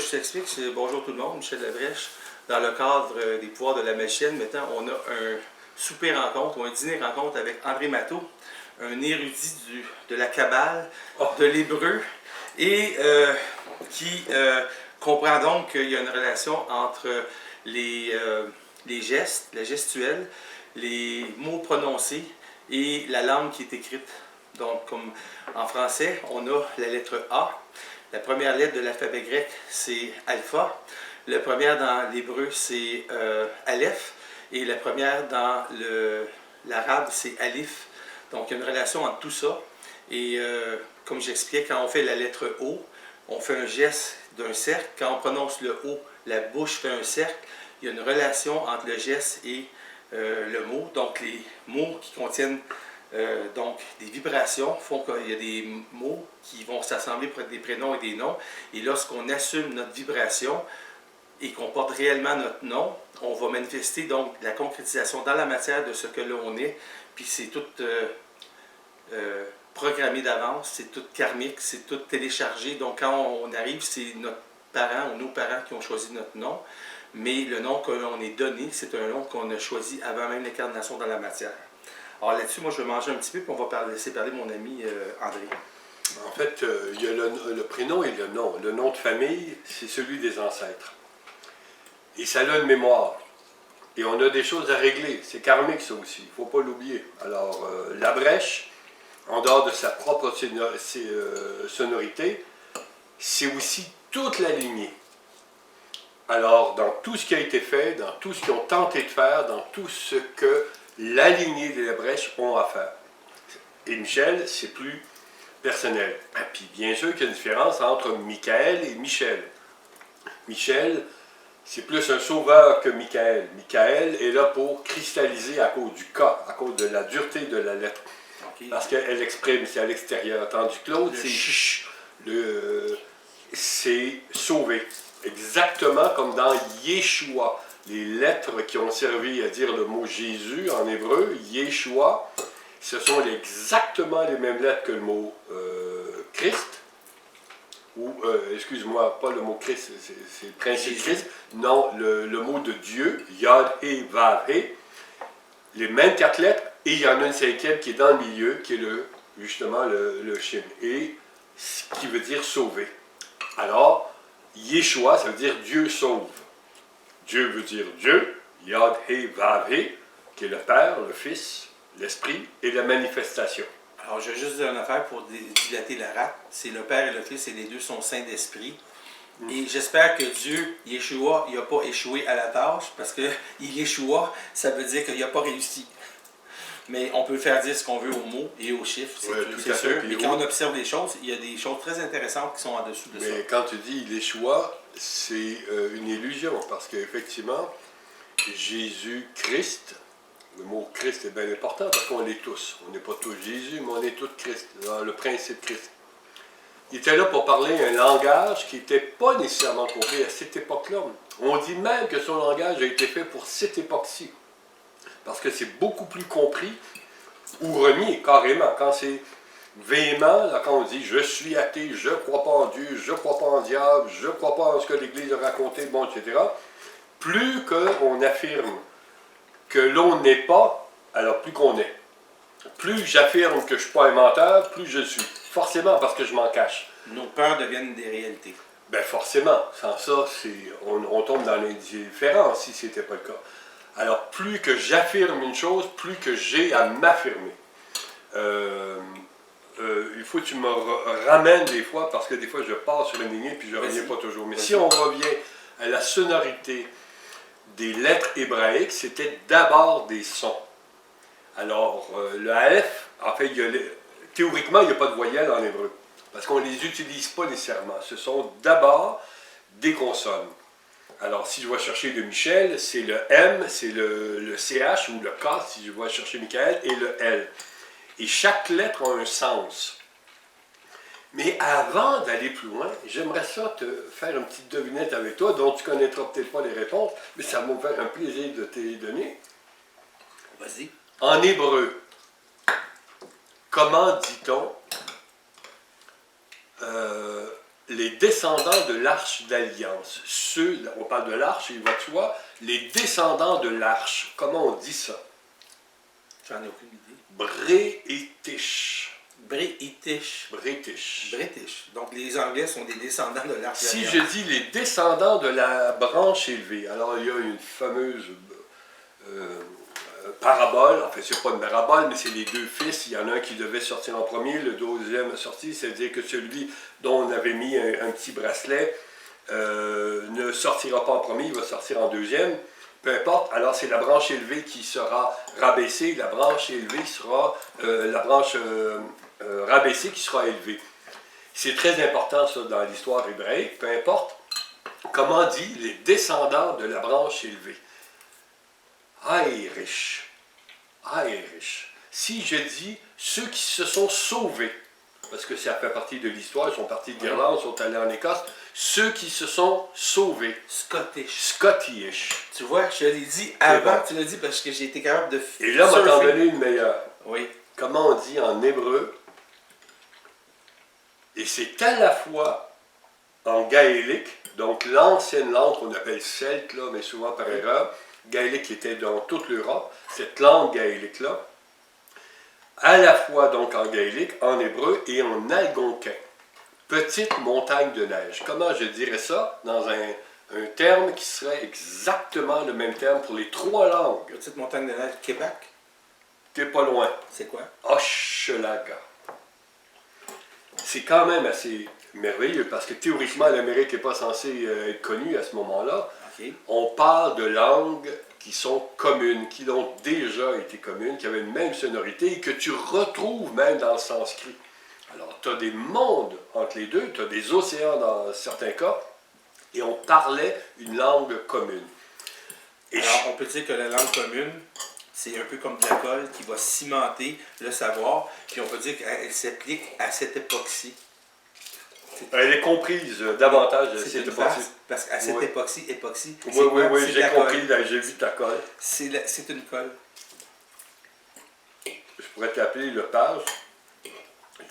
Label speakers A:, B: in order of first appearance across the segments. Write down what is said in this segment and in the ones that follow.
A: je t'explique, c'est bonjour tout le monde, Michel Labrèche. Dans le cadre des pouvoirs de la machine, maintenant, on a un souper rencontre ou un dîner rencontre avec André Matteau, un érudit de la Kabbale, de l'hébreu, et qui comprend donc qu'il y a une relation entre les gestes, la gestuelle, les mots prononcés et la langue qui est écrite. Donc, comme en français, on a la lettre A. La première lettre de l'alphabet grec, c'est alpha. La première dans l'hébreu, c'est aleph. Et la première dans l'arabe, c'est alif. Donc, il y a une relation entre tout ça. Et comme j'expliquais, quand on fait la lettre O, on fait un geste d'un cercle. Quand on prononce le O, la bouche fait un cercle. Il y a une relation entre le geste et le mot. Donc, les mots qui contiennent donc des vibrations font qu'il y a des mots qui vont s'assembler pour être des prénoms et des noms. Et lorsqu'on assume notre vibration et qu'on porte réellement notre nom, on va manifester donc la concrétisation dans la matière de ce que l'on est. Puis c'est tout programmé d'avance, c'est tout karmique, c'est tout téléchargé. Donc quand on arrive, c'est notre parent ou nos parents qui ont choisi notre nom. Mais le nom que l'on est donné, c'est un nom qu'on a choisi avant même l'incarnation dans la matière. Alors là-dessus, moi je vais manger un petit peu, puis on va laisser parler mon ami André.
B: En fait, il y a le prénom et le nom. Le nom de famille, c'est celui des ancêtres. Et ça a une mémoire. Et on a des choses à régler. C'est karmique, ça aussi. Il ne faut pas l'oublier. Alors, Labrèche, en dehors de sa propre sonorité, c'est aussi toute la lignée. Alors, dans tout ce qui a été fait, dans tout ce qu'ils ont tenté de faire, dans tout ce que la lignée des Labrèche ont à faire. Et Michel, c'est plus personnel. Et puis, bien sûr qu'il y a une différence entre Michael et Michel. Michel, c'est plus un sauveur que Michael. Michael est là pour cristalliser à cause du cas, à cause de la dureté de la lettre. Okay. Parce qu'elle exprime, c'est à l'extérieur. Tandis que l'autre, c'est chiche. C'est sauver. Exactement comme dans Yeshua. Les lettres qui ont servi à dire le mot Jésus en hébreu, Yeshua, ce sont exactement les mêmes lettres que le mot Christ. Ou, excuse-moi, pas le mot Christ, c'est le principe Christ. Non, le mot de Dieu, Yod, He, Vav, He. Les mêmes 4 lettres, et il y en a une 5e qui est dans le milieu, qui est justement le Shin. Et ce qui veut dire sauver. Alors, Yeshua, ça veut dire Dieu sauve. Dieu veut dire Dieu, Yod, He, Vav, He, qui est le Père, le Fils, l'Esprit et la manifestation.
A: Alors, je vais juste dire une affaire pour dilater la rate. C'est le Père et le Fils et les deux sont saints d'esprit. Et j'espère que Dieu, Yeshua, il n'a pas échoué à la tâche parce que Yeshua, ça veut dire qu'il n'a pas réussi. Mais on peut faire dire ce qu'on veut aux mots et aux chiffres, c'est sûr. Mais quand on observe les choses, il y a des choses très intéressantes qui sont en dessous de ça.
B: Mais quand tu dis Yeshua, c'est une illusion parce qu'effectivement, Jésus-Christ, le mot Christ est bien important parce qu'on l'est tous. On n'est pas tous Jésus, mais on est tous Christ, dans le principe Christ. Il était là pour parler un langage qui n'était pas nécessairement compris à cette époque-là. On dit même que son langage a été fait pour cette époque-ci. Parce que c'est beaucoup plus compris ou remis carrément. Quand c'est véhément, là, quand on dit « je suis athée, je ne crois pas en Dieu, je ne crois pas en diable, je ne crois pas en ce que l'Église a raconté, bon, etc. » Plus qu'on affirme que l'on n'est pas, alors plus qu'on est. Plus j'affirme que je ne suis pas un menteur, plus je le suis. Forcément, parce que je m'en cache.
A: Nos peurs deviennent des réalités.
B: Bien, forcément. Sans ça, on tombe dans l'indifférence si ce n'était pas le cas. Alors, plus que j'affirme une chose, plus que j'ai à m'affirmer. Il faut que tu me ramènes des fois, parce que des fois, je pars sur une lignée, puis je ne reviens pas toujours. Mais si on revient à la sonorité des lettres hébraïques, c'était d'abord des sons. Alors, le Aleph, en fait, théoriquement, il n'y a pas de voyelles en hébreu, parce qu'on ne les utilise pas nécessairement. Ce sont d'abord des consonnes. Alors, si je vais chercher le Michel, c'est le M, c'est le CH ou le K, si je vais chercher Michael, et le L. Et chaque lettre a un sens. Mais avant d'aller plus loin, j'aimerais ça te faire une petite devinette avec toi, dont tu ne connaîtras peut-être pas les réponses, mais ça va me faire un plaisir de te les donner.
A: Vas-y.
B: En hébreu, comment dit-on les descendants de l'arche d'alliance. Ceux, on parle de l'arche, il va de soi, les descendants de l'arche. Comment on dit ça?
A: J'en ai aucune idée.
B: Bréitish.
A: British.
B: British.
A: British. Donc les Anglais sont des descendants de l'arche
B: Si
A: d'alliance.
B: je dis les descendants de la branche élevée, alors il y a une fameuse parabole, en fait c'est pas une parabole, mais c'est les deux fils, il y en a un qui devait sortir en premier, le deuxième est sorti, c'est-à-dire que celui dont on avait mis un petit bracelet ne sortira pas en premier, il va sortir en deuxième, peu importe, alors c'est la branche élevée qui sera rabaissée, la branche élevée sera, rabaissée qui sera élevée. C'est très important ça dans l'histoire hébraïque, peu importe, comment dit les descendants de la branche élevée. Aérish. Aérish. Si je dis ceux qui se sont sauvés, parce que ça fait partie de l'histoire, ils sont partis d'Irlande, ils sont allés en Écosse, ceux qui se sont sauvés.
A: Scottish.
B: Scottish.
A: Tu vois, je l'ai dit avant
B: bon.
A: que tu l'as dit parce que j'ai été capable de
B: Et là, on m'a t'en donné une meilleure.
A: Oui.
B: Comment on dit en hébreu? Et c'est à la fois en gaélique, donc l'ancienne langue qu'on appelle celte, là, mais souvent par erreur, gaélique qui était dans toute l'Europe, cette langue gaélique-là, à la fois donc en gaélique, en hébreu et en algonquin. Petite montagne de neige. Comment je dirais ça dans un terme qui serait exactement le même terme pour les trois langues?
A: Petite montagne de neige, Québec.
B: T'es pas loin.
A: C'est quoi?
B: Hochelaga. C'est quand même assez merveilleux parce que théoriquement l'Amérique n'est pas censée être connue à ce moment-là.
A: OK.
B: On parle de langues qui sont communes, qui ont déjà été communes, qui avaient une même sonorité et que tu retrouves même dans le sanskrit. Alors, tu as des mondes entre les deux, tu as des océans dans certains cas, et on parlait une langue commune. Et
A: alors, on peut dire que la langue commune, c'est un peu comme de la colle qui va cimenter le savoir, puis on peut dire qu'elle s'applique à cette époque-ci.
B: elle est comprise davantage à
A: C'est
B: cette
A: une
B: époque.
A: phase, parce qu'à cette
B: Oui.
A: époque-ci,
B: Oui,
A: c'est quoi?
B: oui,
A: C'est de
B: j'ai
A: la
B: compris,
A: colle.
B: j'ai vu ta colle.
A: C'est une colle.
B: Je pourrais t'appeler le page,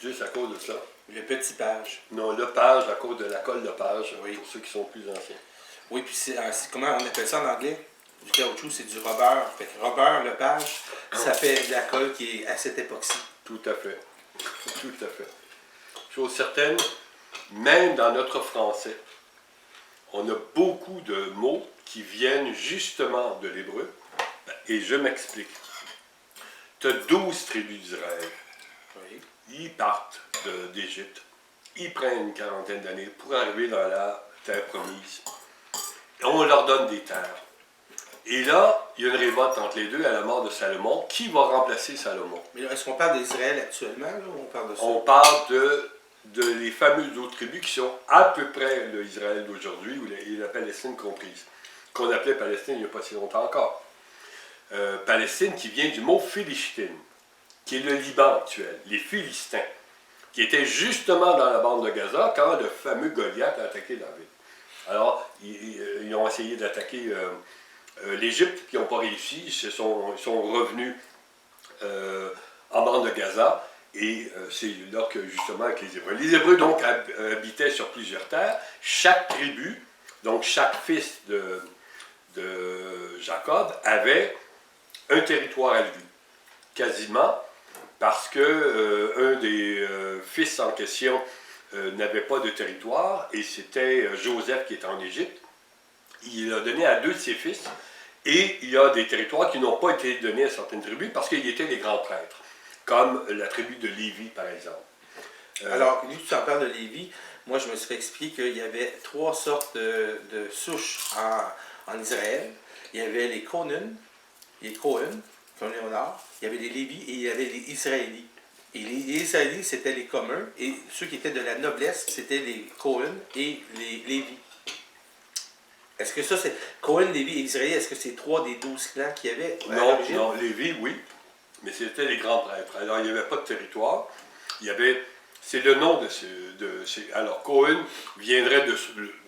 B: juste à cause de ça.
A: Le petit page.
B: Non, le page à cause de la colle de page,
A: Oui.
B: pour ceux qui sont plus anciens.
A: Oui, puis comment on appelle ça en anglais? Du caoutchouc, c'est du rubber. Fait que rubber, le page, ça fait de la colle qui est à cette époque-ci.
B: Tout à fait. Tout à fait. Chose certaine, même dans notre français, on a beaucoup de mots qui viennent justement de l'hébreu. Et je m'explique. Tu as 12 tribus d'Israël.
A: Oui.
B: Ils partent d'Égypte. Ils prennent une quarantaine d'années pour arriver dans la terre promise. Et on leur donne des terres. Et là, il y a une révolte entre les deux à la mort de Salomon. Qui va remplacer Salomon?
A: Mais là, est-ce qu'on parle d'Israël actuellement, là, ou on parle de ça?
B: On parle de les fameuses autres tribus qui sont à peu près l'Israël d'aujourd'hui, ou la Palestine comprise, qu'on appelait Palestine il n'y a pas si longtemps encore. Palestine qui vient du mot Philistine, qui est le Liban actuel, les Philistins, qui étaient justement dans la bande de Gaza quand le fameux Goliath a attaqué David. Alors, ils ont essayé d'attaquer l'Égypte, puis ils n'ont pas réussi, ils sont revenus en bande de Gaza, et c'est là que justement avec les Hébreux donc habitaient sur plusieurs terres, chaque tribu, donc chaque fils de Jacob avait un territoire à lui, quasiment, parce que un des fils en question n'avait pas de territoire, et c'était Joseph qui était en Égypte. Il l'a donné à 2 de ses fils, et il y a des territoires qui n'ont pas été donnés à certaines tribus parce qu'ils étaient les grands prêtres, comme la tribu de Lévi, par exemple.
A: Alors, vu que tu en parles de Lévi, moi je me suis fait expliquer qu'il y avait 3 sortes de souches en Israël. Il y avait les Conan, comme Léonard, il y avait les Lévi et il y avait les Israélites. Et les Israélites, c'était les communs, et ceux qui étaient de la noblesse, c'était les Cohen et les Lévi. Est-ce que ça, c'est Cohen, Lévi et Israël, est-ce que c'est 3 des 12 clans qu'il y avait à l'origine?
B: Non, Lévi, oui, mais c'était les grands prêtres. Alors, il n'y avait pas de territoire. Il y avait, c'est le nom de ces... Alors, Cohen viendrait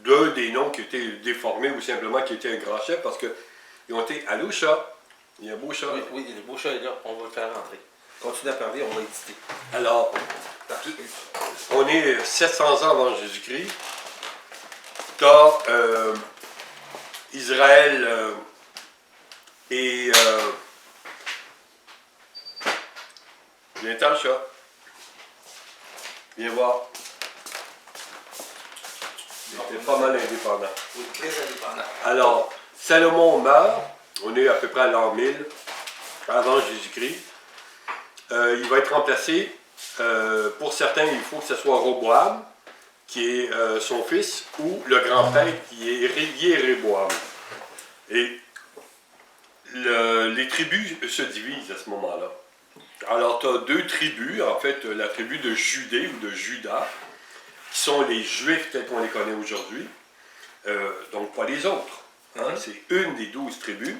B: d'un des noms qui était déformé ou simplement qui était un grand chef parce qu'ils ont été à l'Oucha. Il y a un beau chat.
A: Oui, le beau chat est là, on va le faire rentrer. Continue à parler, on va éditer.
B: Alors, on est 700 ans avant Jésus-Christ. Tu as Israël et... Viens-t'en, chat. Viens voir. Il était pas mal indépendant.
A: Oui, très indépendant.
B: Alors, Salomon meurt. On est à peu près à l'an 1000 avant Jésus-Christ. Il va être remplacé. Pour certains, il faut que ce soit Roboam, qui est son fils, ou le grand prêtre, qui est Jéroboam. Et les tribus se divisent à ce moment-là. Alors, tu as deux tribus, en fait, la tribu de Judée ou de Juda, qui sont les Juifs tels qu'on les connaît aujourd'hui, donc pas les autres. Hein? C'est une des 12 tribus.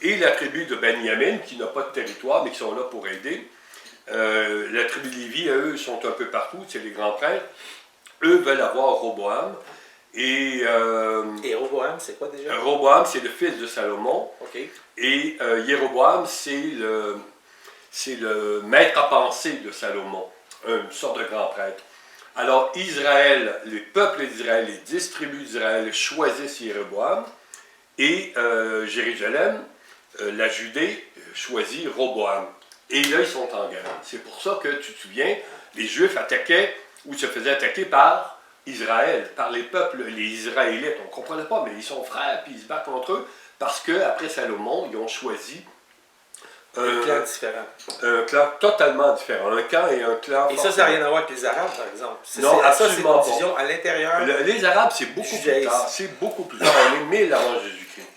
B: Et la tribu de Benjamin, qui n'a pas de territoire, mais qui sont là pour aider. La tribu de Lévi, eux, sont un peu partout, c'est les grands prêtres. Eux veulent avoir Roboam. Et
A: Roboam, c'est quoi déjà?
B: Roboam, c'est le fils de Salomon.
A: Okay.
B: Et Jéroboam, c'est le maître à penser de Salomon, une sorte de grand prêtre. Alors Israël, les peuples d'Israël, les 10 tribus d'Israël choisissent Jéroboam. Et Jérusalem, la Judée, choisit Roboam. Et là, ils sont en guerre. C'est pour ça que, tu te souviens, les Juifs attaquaient ou se faisaient attaquer par Israël, par les peuples, les Israélites. On ne comprenait pas, mais ils sont frères, puis ils se battent contre eux, parce qu'après Salomon, ils ont choisi
A: un clan différent.
B: Un clan totalement différent. Un camp et un clan.
A: Et ça n'a rien à voir avec les Arabes, par exemple.
B: Non, absolument
A: pas. C'est une division à l'intérieur.
B: Les Arabes, c'est beaucoup plus tard. C'est beaucoup plus tard. On est 1000 avant Jésus-Christ.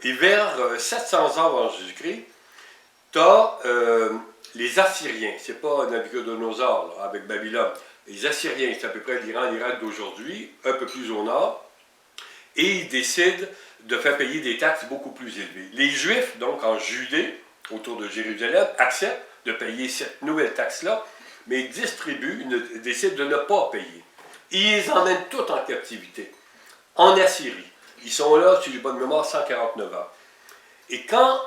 B: Et vers 700 ans avant Jésus-Christ, tu as les Assyriens. C'est pas Nabucodonosor là, avec Babylone. Les Assyriens, c'est à peu près l'Iran, l'Irak d'aujourd'hui, un peu plus au nord. Et ils décident de faire payer des taxes beaucoup plus élevées. Les Juifs, donc en Judée, autour de Jérusalem, acceptent de payer cette nouvelle taxe-là, mais 10 tribus décident de ne pas payer. Ils les emmènent toutes en captivité, en Assyrie. Ils sont là, si j'ai bonne mémoire, 149 ans. Et quand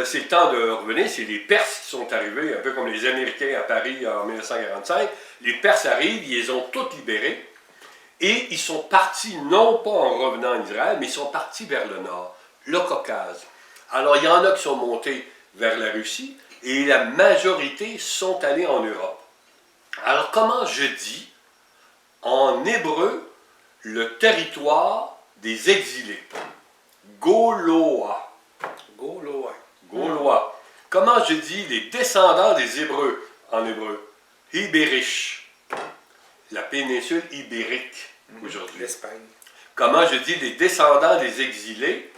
B: c'est le temps de revenir, c'est les Perses qui sont arrivés, un peu comme les Américains à Paris en 1945. Les Perses arrivent, ils les ont toutes libérés. Et ils sont partis, non pas en revenant en Israël, mais ils sont partis vers le nord, le Caucase. Alors, il y en a qui sont montés vers la Russie, et la majorité sont allés en Europe. Alors, comment je dis en hébreu le territoire des exilés? Gaulois.
A: Gaulois.
B: Gaulois. Comment je dis les descendants des Hébreux en hébreu? Ibériche. La péninsule ibérique aujourd'hui.
A: L'Espagne.
B: Comment je dis les descendants des exilés?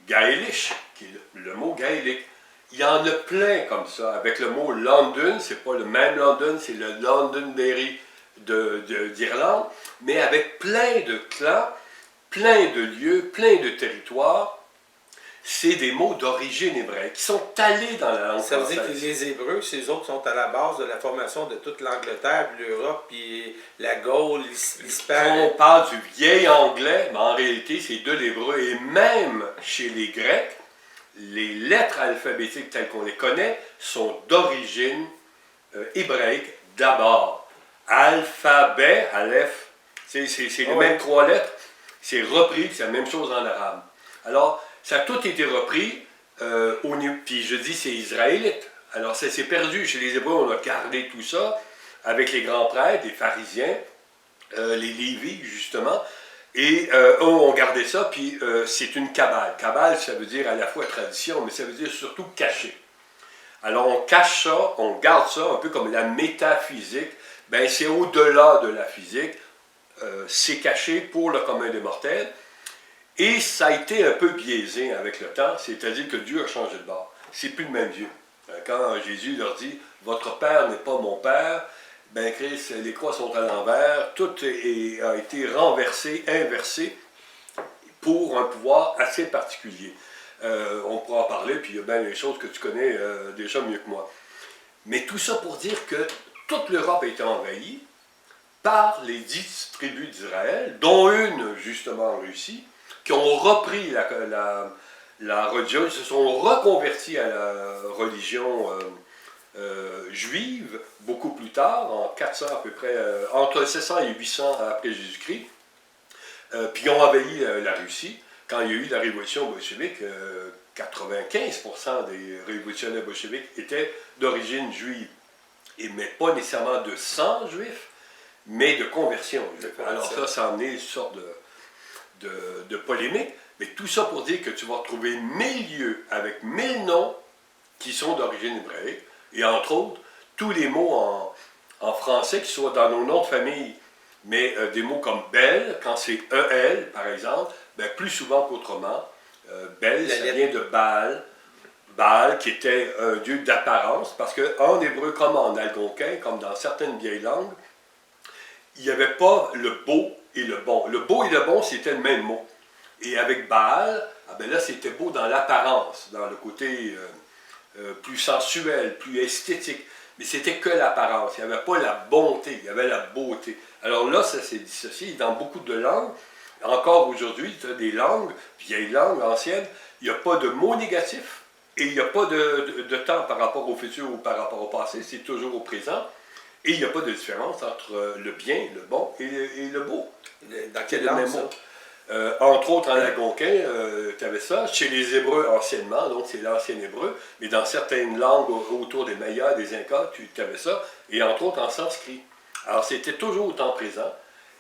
B: Gaélique, qui est le mot gaélique. Il y en a plein comme ça. Avec le mot London, c'est pas le même London, c'est le Londonderry d'Irlande, mais avec plein de clans, plein de lieux, plein de territoires. C'est des mots d'origine hébraïque qui sont allés dans la langue
A: française. Ça veut dire que les Hébreux, ces autres sont à la base de la formation de toute l'Angleterre, l'Europe, puis la Gaule, l'Espagne.
B: On parle du vieil anglais, mais en réalité, c'est de l'hébreu. Et même chez les Grecs, les lettres alphabétiques telles qu'on les connaît sont d'origine hébraïque d'abord. Alphabet, Aleph, c'est les mêmes 3 lettres. C'est repris, c'est la même chose en arabe. Alors, ça a tout été repris, puis je dis c'est israélite. Alors ça s'est perdu. Chez les Hébreux, on a gardé tout ça avec les grands prêtres, les pharisiens, les Lévites justement, et eux ont gardé ça, puis c'est une cabale. Cabale, ça veut dire à la fois tradition, mais ça veut dire surtout cacher. Alors on cache ça, on garde ça, un peu comme la métaphysique. Ben c'est au-delà de la physique, c'est caché pour le commun des mortels. Et ça a été un peu biaisé avec le temps, c'est-à-dire que Dieu a changé de bord. C'est plus le même Dieu. Quand Jésus leur dit « Votre Père n'est pas mon Père », ben Christ, les croix sont à l'envers, tout a été renversé, inversé, pour un pouvoir assez particulier. On pourra en parler, puis il y a bien des choses que tu connais déjà mieux que moi. Mais tout ça pour dire que toute l'Europe a été envahie par les 10 tribus d'Israël, dont une justement en Russie, qui ont repris la religion, ils se sont reconvertis à la religion juive beaucoup plus tard, en 400 à peu près, entre 700 et 800 après Jésus-Christ. Puis ils ont envahi la Russie. Quand il y a eu la révolution bolchevique, 95% des révolutionnaires bolcheviques étaient d'origine juive. Mais pas nécessairement de sang juif, mais de conversion. Alors ça a amené une sorte de polémique. Mais tout ça pour dire que tu vas retrouver 1000 lieux avec 1000 noms qui sont d'origine hébraïque. Et entre autres, tous les mots en français qui sont dans nos noms de famille. Mais des mots comme Bel, quand c'est E-L, par exemple, ben, plus souvent qu'autrement, Bel, ça vient de Baal. Baal, qui était un dieu d'apparence, parce qu'en hébreu, comme en algonquin, comme dans certaines vieilles langues, il n'y avait pas le beau et le bon. Le beau et le bon, c'était le même mot. Et avec Baal, ah ben là, c'était beau dans l'apparence, dans le côté plus sensuel, plus esthétique. Mais c'était que l'apparence. Il n'y avait pas la bonté, il y avait la beauté. Alors là, ça s'est dissocié. Dans beaucoup de langues, encore aujourd'hui, tu as des langues, vieilles langues, anciennes, il n'y a pas de mots négatifs. Et il n'y a pas de temps par rapport au futur ou par rapport au passé, c'est toujours au présent. Et il n'y a pas de différence entre le bien, le bon et le beau.
A: Dans quelle langue, ça?
B: Entre autres, en algonquin, tu avais ça. Chez les Hébreux, anciennement, donc c'est l'ancien hébreu, mais dans certaines langues autour des Mayas, des Incas, tu avais ça. Et entre autres, en sanskrit. Alors, c'était toujours au temps présent.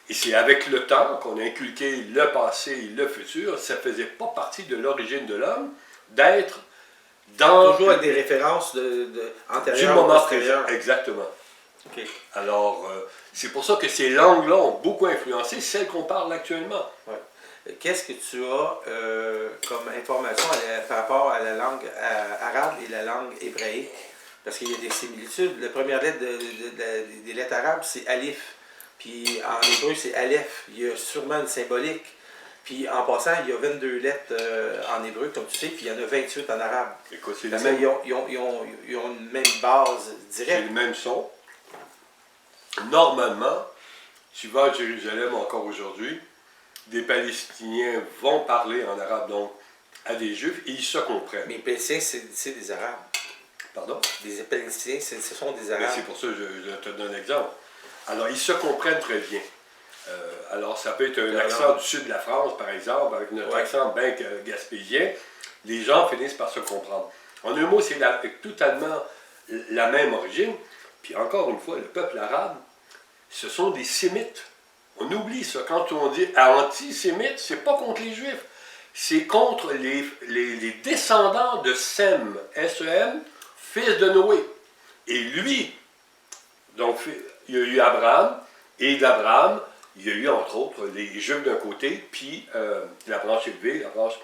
B: Et c'est avec le temps qu'on a inculqué le passé et le futur. Ça ne faisait pas partie de l'origine de l'homme d'être dans...
A: Toujours avec des références antérieures.
B: Du moment présent, exactement.
A: Okay.
B: Alors, c'est pour ça que ces langues-là ont beaucoup influencé celles qu'on parle actuellement.
A: Ouais. Qu'est-ce que tu as comme information par rapport à la langue arabe et la langue hébraïque? Parce qu'il y a des similitudes. La première lettre des lettres arabes, c'est alif. Puis en hébreu, c'est aleph. Il y a sûrement une symbolique. Puis en passant, il y a 22 lettres en hébreu, comme tu sais, puis il y en a 28 en arabe.
B: Écoute, c'est
A: parce qu'ils ont une même base directe.
B: C'est le même son. Normalement, tu vas à Jérusalem encore aujourd'hui, des Palestiniens vont parler en arabe donc à des Juifs et ils se comprennent.
A: Mais les Palestiniens, c'est des Arabes.
B: Pardon?
A: Les Palestiniens, ce sont des Arabes.
B: C'est pour ça que je te donne un exemple. Alors, ils se comprennent très bien. Alors, ça peut être un accent du sud de la France, par exemple, avec notre accent bien gaspésien. Les gens finissent par se comprendre. En un mot, c'est totalement la même origine. Puis encore une fois, le peuple arabe, ce sont des sémites. On oublie ça. Quand on dit antisémite, c'est pas contre les Juifs. C'est contre les descendants de Sem, S-E-M, fils de Noé. Et lui, donc, il y a eu Abraham, et d'Abraham, il y a eu entre autres les Juifs d'un côté, puis la branche élevée, la branche.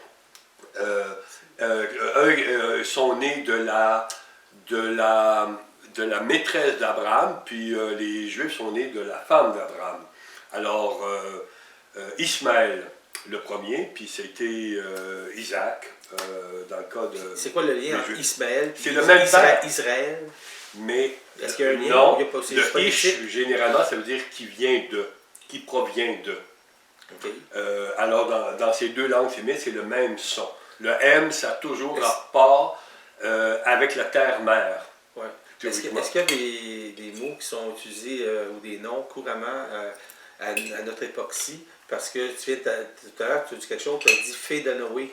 B: Eux sont nés de la maîtresse d'Abraham, puis les Juifs sont nés de la femme d'Abraham. Alors, Ismaël, le premier, puis c'était Isaac, dans le cas de...
A: C'est quoi le lien entre Ismaël et
B: c'est le même père.
A: Israël?
B: Mais
A: est-ce qu'il y a un lien?
B: Non,
A: il y a pas,
B: le ish, généralement, ça veut dire qui vient de, qui provient de.
A: Okay.
B: Alors, dans ces deux langues sémites, c'est le même son. Le M, ça a toujours rapport avec la terre-mère.
A: Ouais. Est-ce qu'il y a des mots qui sont utilisés ou des noms couramment à notre époque-ci? Parce que tout à l'heure, tu as dit quelque chose, tu as dit fée de Noé.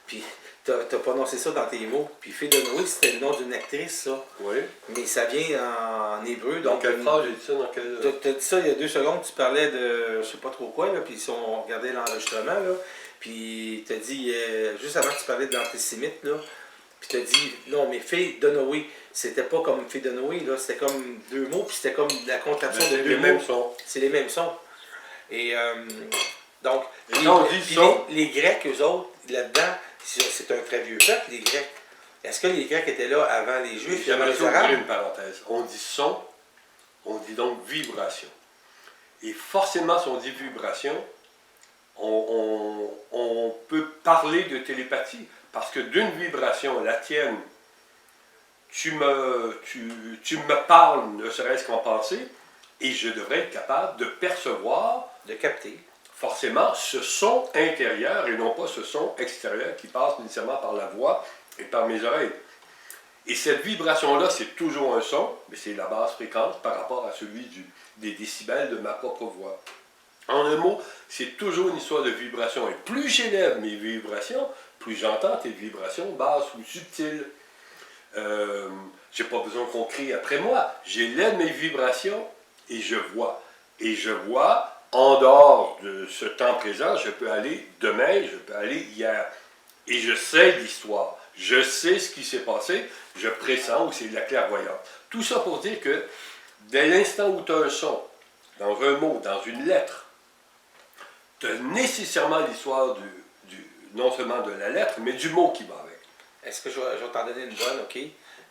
A: Puis tu as prononcé ça dans tes mots. Puis fée de Noé, c'était le nom d'une actrice, ça.
B: Oui.
A: Mais ça vient en hébreu.
B: Dans quelle phrase j'ai dit ça?
A: Tu as dit ça il y a 2 secondes, tu parlais de je sais pas trop quoi, là, puis si on regardait l'enregistrement, là, puis tu as dit, juste avant que tu parlais de l'antisémite, là, puis tu as dit, non, mais fée de Noé, c'était pas comme fée de Noé, là, c'était comme 2 mots, puis c'était comme la contraction de 2 mots.
B: C'est les mêmes sons.
A: C'est les mêmes sons. Et donc, les Grecs, eux autres, là-dedans, c'est un très vieux peuple, les Grecs. Est-ce que les Grecs étaient là avant les Juifs et avant les Arabes?
B: Une parenthèse. On dit son, on dit donc vibration. Et forcément, si on dit vibration, on peut parler de télépathie. Parce que d'une vibration, la tienne, tu me parles, ne serait-ce qu'en pensée, et je devrais être capable de percevoir,
A: de capter,
B: forcément ce son intérieur et non pas ce son extérieur qui passe nécessairement par la voix et par mes oreilles. Et cette vibration-là, c'est toujours un son, mais c'est la basse fréquence par rapport à celui des décibels de ma propre voix. En un mot, c'est toujours une histoire de vibration. Et plus j'élève mes vibrations, plus j'entends tes vibrations basses ou subtiles. J'ai pas besoin qu'on crie après moi. J'élève mes vibrations et je vois. Et je vois, en dehors de ce temps présent, je peux aller demain, je peux aller hier. Et je sais l'histoire. Je sais ce qui s'est passé. Je pressens ou c'est de la clairvoyance. Tout ça pour dire que dès l'instant où tu as un son, dans un mot, dans une lettre, tu as nécessairement l'histoire non seulement de la lettre, mais du mot qui va avec.
A: Est-ce que je vais t'en donner une bonne, OK?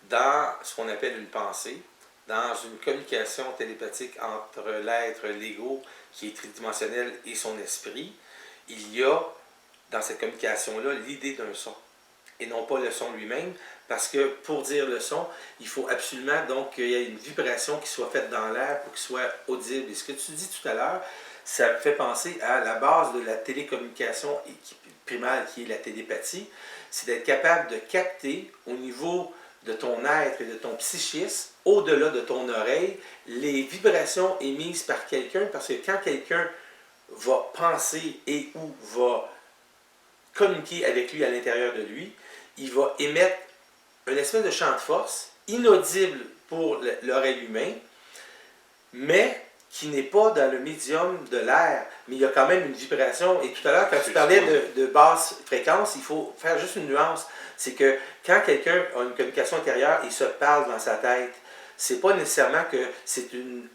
A: Dans ce qu'on appelle une pensée, dans une communication télépathique entre l'être, l'ego, qui est tridimensionnel, et son esprit, il y a, dans cette communication-là, l'idée d'un son, et non pas le son lui-même, parce que pour dire le son, il faut absolument donc qu'il y ait une vibration qui soit faite dans l'air pour qu'il soit audible. Et ce que tu dis tout à l'heure, ça me fait penser à la base de la télécommunication primaire qui est la télépathie, c'est d'être capable de capter au niveau de ton être et de ton psychisme, au-delà de ton oreille, les vibrations émises par quelqu'un, parce que quand quelqu'un va penser et ou va communiquer avec lui à l'intérieur de lui, il va émettre une espèce de champ de force, inaudible pour l'oreille humaine, mais qui n'est pas dans le médium de l'air, mais il y a quand même une vibration. Et tout à l'heure, quand tu parlais de basse fréquence, il faut faire juste une nuance. C'est que quand quelqu'un a une communication intérieure, il se parle dans sa tête. C'est pas nécessairement que c'est une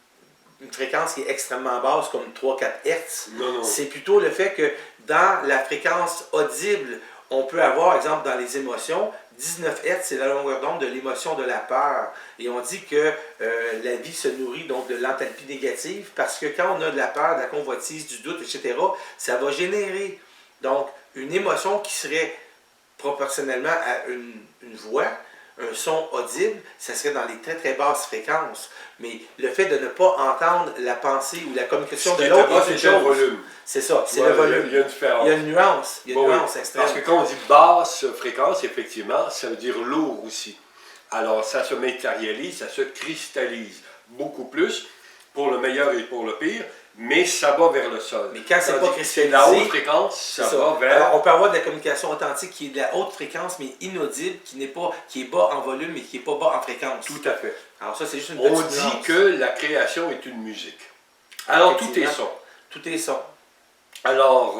A: fréquence qui est extrêmement basse, comme 3-4 Hz.
B: Non.
A: C'est plutôt le fait que dans la fréquence audible, on peut avoir, exemple, dans les émotions, 19 Hz, c'est la longueur d'onde de l'émotion de la peur. Et on dit que la vie se nourrit donc de l'enthalpie négative, parce que quand on a de la peur, de la convoitise, du doute, etc., ça va générer donc une émotion qui serait proportionnellement à une voix, un son audible, ça serait dans les très très basses fréquences. Mais le fait de ne pas entendre la pensée ou la communication de l'autre,
B: c'est le volume.
A: C'est ça, c'est le volume.
B: Il y a une différence.
A: Il y a une nuance, extrême.
B: Parce que quand on dit basse fréquence, effectivement, ça veut dire lourd aussi. Alors ça se matérialise, ça se cristallise beaucoup plus, pour le meilleur et pour le pire, mais ça va vers le sol.
A: Mais quand c'est pas cristallisé,
B: la haute fréquence, ça va vers...
A: Alors, on peut avoir de la communication authentique qui est de la haute fréquence, mais inaudible, qui est bas en volume, mais qui n'est pas bas en fréquence.
B: Tout à fait.
A: Alors ça, c'est juste une petite
B: On dit que la création est une musique. Alors, tout est son.
A: Tout est son.
B: Alors,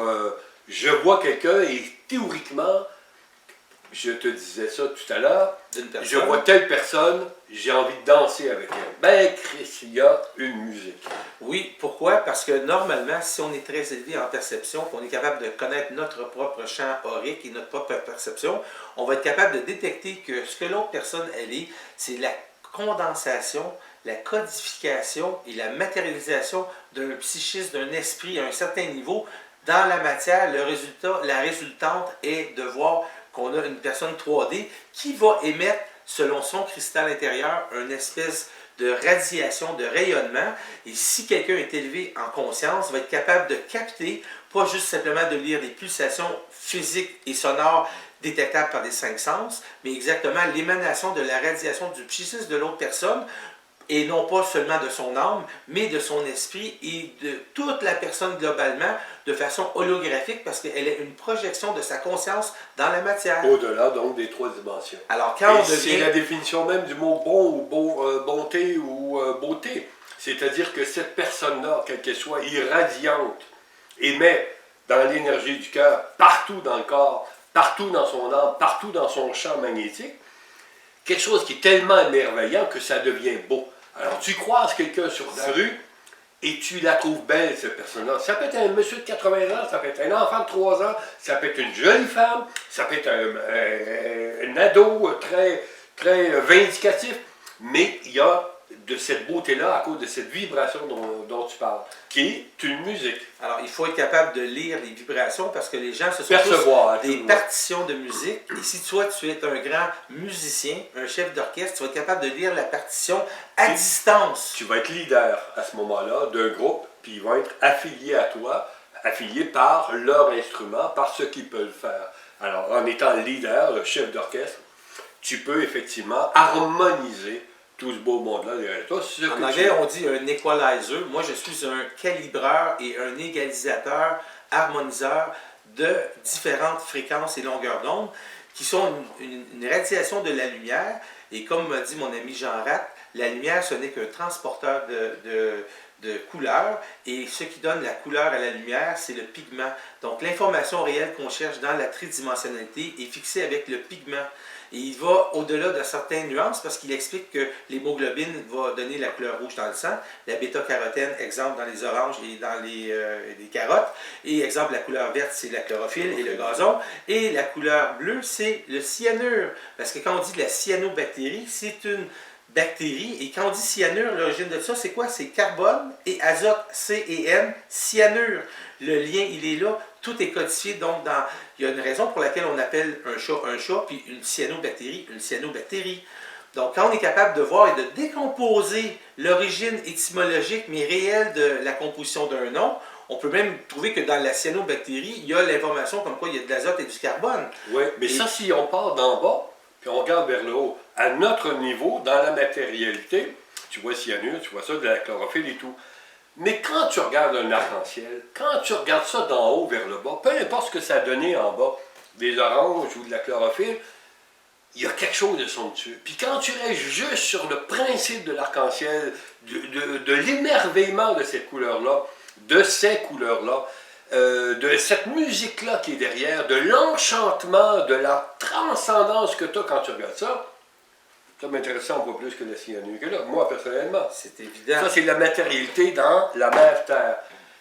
B: je vois quelqu'un et théoriquement, je te disais ça tout à l'heure, je vois telle personne, j'ai envie de danser avec elle. Ben, Chris, il y a une musique.
A: Oui, pourquoi? Parce que normalement, si on est très élevé en perception, qu'on est capable de connaître notre propre champ aurique et notre propre perception, on va être capable de détecter que ce que l'autre personne, elle est, c'est la condensation, la codification et la matérialisation d'un psychisme, d'un esprit à un certain niveau. Dans la matière, la résultante est de voir qu'on a une personne 3D qui va émettre, selon son cristal intérieur, une espèce de radiation, de rayonnement. Et si quelqu'un est élevé en conscience, va être capable de capter, pas juste simplement de lire des pulsations physiques et sonores détectables par les 5 sens, mais exactement l'émanation de la radiation du psychisme de l'autre personne, et non pas seulement de son âme, mais de son esprit et de toute la personne globalement, de façon holographique, parce qu'elle est une projection de sa conscience dans la matière.
B: Au-delà donc des 3 dimensions.
A: Alors quand on devient...
B: C'est la définition même du mot bon ou bonté ou beauté. C'est-à-dire que cette personne-là, quelle qu'elle soit, irradiante, émet dans l'énergie du cœur, partout dans le corps, partout dans son âme, partout dans son champ magnétique, quelque chose qui est tellement émerveillant que ça devient beau. Alors, tu croises quelqu'un sur la rue et tu la trouves belle, cette personne-là. Ça peut être un monsieur de 80 ans, ça peut être un enfant de 3 ans, ça peut être une jeune femme, ça peut être un ado très, très vindicatif, mais il y a de cette beauté-là à cause de cette vibration dont tu parles, qui est une musique.
A: Alors, il faut être capable de lire les vibrations parce que les gens, ce sont
B: Percevoir,
A: tous des partitions de musique. Et si toi, tu es un grand musicien, un chef d'orchestre, tu vas être capable de lire la partition à distance.
B: Tu vas être leader à ce moment-là d'un groupe, puis ils vont être affiliés à toi, affiliés par leur instrument, par ce qu'ils peuvent faire. Alors, en étant le leader, le chef d'orchestre, tu peux effectivement harmoniser tout ce beau monde-là derrière toi.
A: En anglais, on dit un equalizer. Moi, je suis un calibreur et un égalisateur, harmoniseur de différentes fréquences et longueurs d'onde qui sont une radiation de la lumière. Et comme m'a dit mon ami Jean Rath, la lumière, ce n'est qu'un transporteur de couleurs. Et ce qui donne la couleur à la lumière, c'est le pigment. Donc, l'information réelle qu'on cherche dans la tridimensionnalité est fixée avec le pigment. Et il va au-delà de certaines nuances parce qu'il explique que l'hémoglobine va donner la couleur rouge dans le sang, la bêta-carotène, exemple, dans les oranges et dans les carottes, et exemple, la couleur verte, c'est la chlorophylle et le gazon, et la couleur bleue, c'est le cyanure. Parce que quand on dit de la cyanobactérie, c'est une bactérie, et quand on dit cyanure, l'origine de ça, c'est quoi? C'est carbone et azote, C et N, cyanure. Le lien, il est là, tout est codifié, donc il y a une raison pour laquelle on appelle un chat, puis une cyanobactérie, une cyanobactérie. Donc, quand on est capable de voir et de décomposer l'origine étymologique, mais réelle de la composition d'un nom, on peut même trouver que dans la cyanobactérie, il y a l'information comme quoi il y a de l'azote et du carbone.
B: Oui, mais ça, si on part d'en bas, puis on regarde vers le haut, à notre niveau, dans la matérialité, tu vois cyanure, tu vois ça, de la chlorophylle et tout. Mais quand tu regardes un arc-en-ciel, quand tu regardes ça d'en haut vers le bas, peu importe ce que ça a donné en bas, des oranges ou de la chlorophylle, il y a quelque chose de somptueux. Puis quand tu restes juste sur le principe de l'arc-en-ciel, de l'émerveillement de cette couleur-là, de ces couleurs-là, de cette musique-là qui est derrière, de l'enchantement, de la transcendance que tu as quand tu regardes ça, ça m'intéresse encore plus que la cyanure que là, moi personnellement.
A: C'est évident.
B: Ça, c'est la matérialité dans la mère Terre.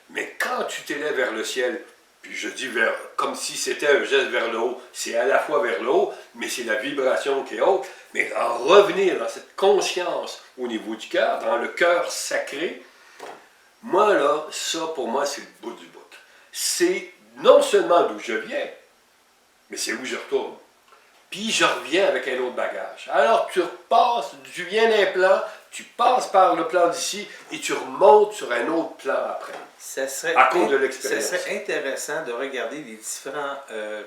B: Mais quand tu t'élèves vers le ciel, puis je dis comme si c'était un geste vers le haut, c'est à la fois vers le haut, mais c'est la vibration qui est haute. Mais en revenir dans cette conscience au niveau du cœur, dans le cœur sacré, moi là, ça pour moi c'est le bout du bout. C'est non seulement d'où je viens, mais c'est où je retourne. Puis je reviens avec un autre bagage. Alors tu viens d'un plan, tu passes par le plan d'ici et tu remontes sur un autre plan après. À cause de l'expérience.
A: Ça serait intéressant de regarder les différents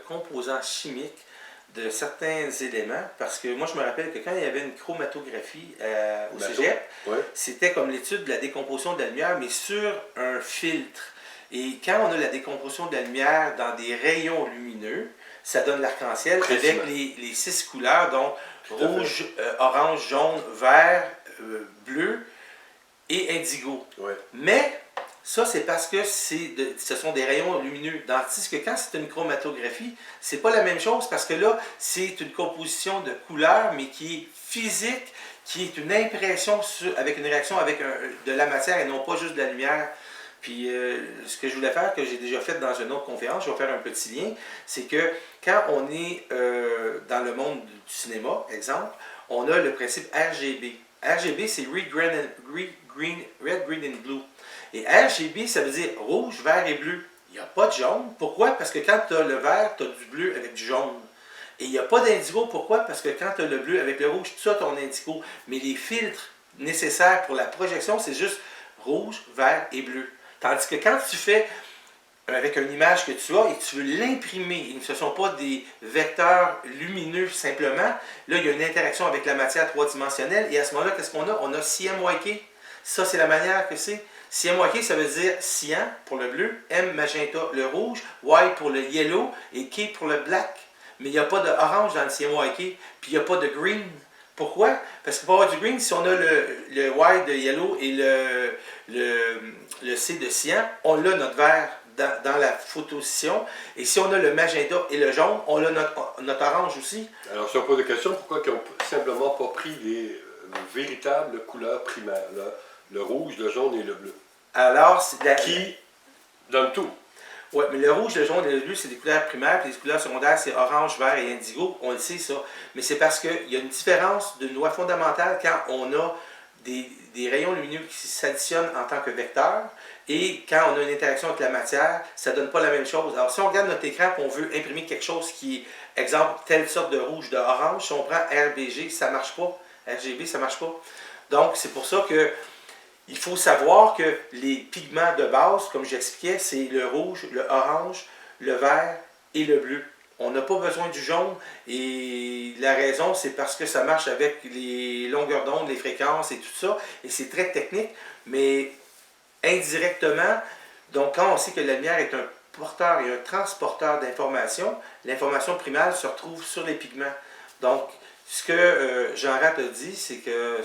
A: composants chimiques de certains éléments, parce que moi je me rappelle que quand il y avait une chromatographie au cégep, c'était comme l'étude de la décomposition de la lumière, mais sur un filtre. Et quand on a la décomposition de la lumière dans des rayons lumineux, ça donne l'arc-en-ciel avec les 6 couleurs, donc rouge, orange, jaune, vert, bleu et indigo.
B: Ouais.
A: Mais ça, c'est parce que ce sont des rayons lumineux. Tandis que quand c'est une chromatographie, c'est pas la même chose parce que là, c'est une composition de couleurs, mais qui est physique, qui est une impression avec une réaction avec de la matière et non pas juste de la lumière. Puis ce que je voulais faire, que j'ai déjà fait dans une autre conférence, je vais faire un petit lien, c'est que quand on est dans le monde du cinéma, exemple, on a le principe RGB. RGB, c'est Red, Green and Blue. Et RGB, ça veut dire rouge, vert et bleu. Il n'y a pas de jaune. Pourquoi? Parce que quand tu as le vert, tu as du bleu avec du jaune. Et il n'y a pas d'indigo. Pourquoi? Parce que quand tu as le bleu avec le rouge, tu as ton indigo. Mais les filtres nécessaires pour la projection, c'est juste rouge, vert et bleu. Tandis que quand tu fais avec une image que tu as et tu veux l'imprimer, ce ne sont pas des vecteurs lumineux simplement, là il y a une interaction avec la matière trois-dimensionnelle et à ce moment-là, qu'est-ce qu'on a? On a CMYK. Ça, c'est la manière que c'est. CMYK, ça veut dire cyan pour le bleu, M magenta le rouge, Y pour le yellow et K pour le black. Mais il n'y a pas de orange dans le CMYK, puis il n'y a pas de green. Pourquoi? Parce que pour avoir du green, si on a le Y de yellow et le C de cyan, on a notre vert dans la photo-session. Et si on a le magenta et le jaune, on a notre orange aussi.
B: Alors, si on pose la question, pourquoi ils n'ont simplement pas pris les véritables couleurs primaires, là, le rouge, le jaune et le bleu?
A: Alors,
B: qui donne tout.
A: Oui, mais le rouge, le jaune et le bleu, c'est des couleurs primaires, puis les couleurs secondaires, c'est orange, vert et indigo. On le sait, ça. Mais c'est parce qu'il y a une différence d'une loi fondamentale quand on a des rayons lumineux qui s'additionnent en tant que vecteurs et quand on a une interaction avec la matière, ça ne donne pas la même chose. Alors, si on regarde notre écran et on veut imprimer quelque chose qui est, exemple, telle sorte de rouge, de orange, si on prend RBG, ça ne marche pas. RGB, ça ne marche pas. Donc, c'est pour ça que il faut savoir que les pigments de base, comme j'expliquais, c'est le rouge, le orange, le vert et le bleu. On n'a pas besoin du jaune et la raison, c'est parce que ça marche avec les longueurs d'onde, les fréquences et tout ça. Et c'est très technique, mais indirectement, donc quand on sait que la lumière est un porteur et un transporteur d'informations, l'information primaire se retrouve sur les pigments. Donc, ce que Jean Rat a dit, c'est que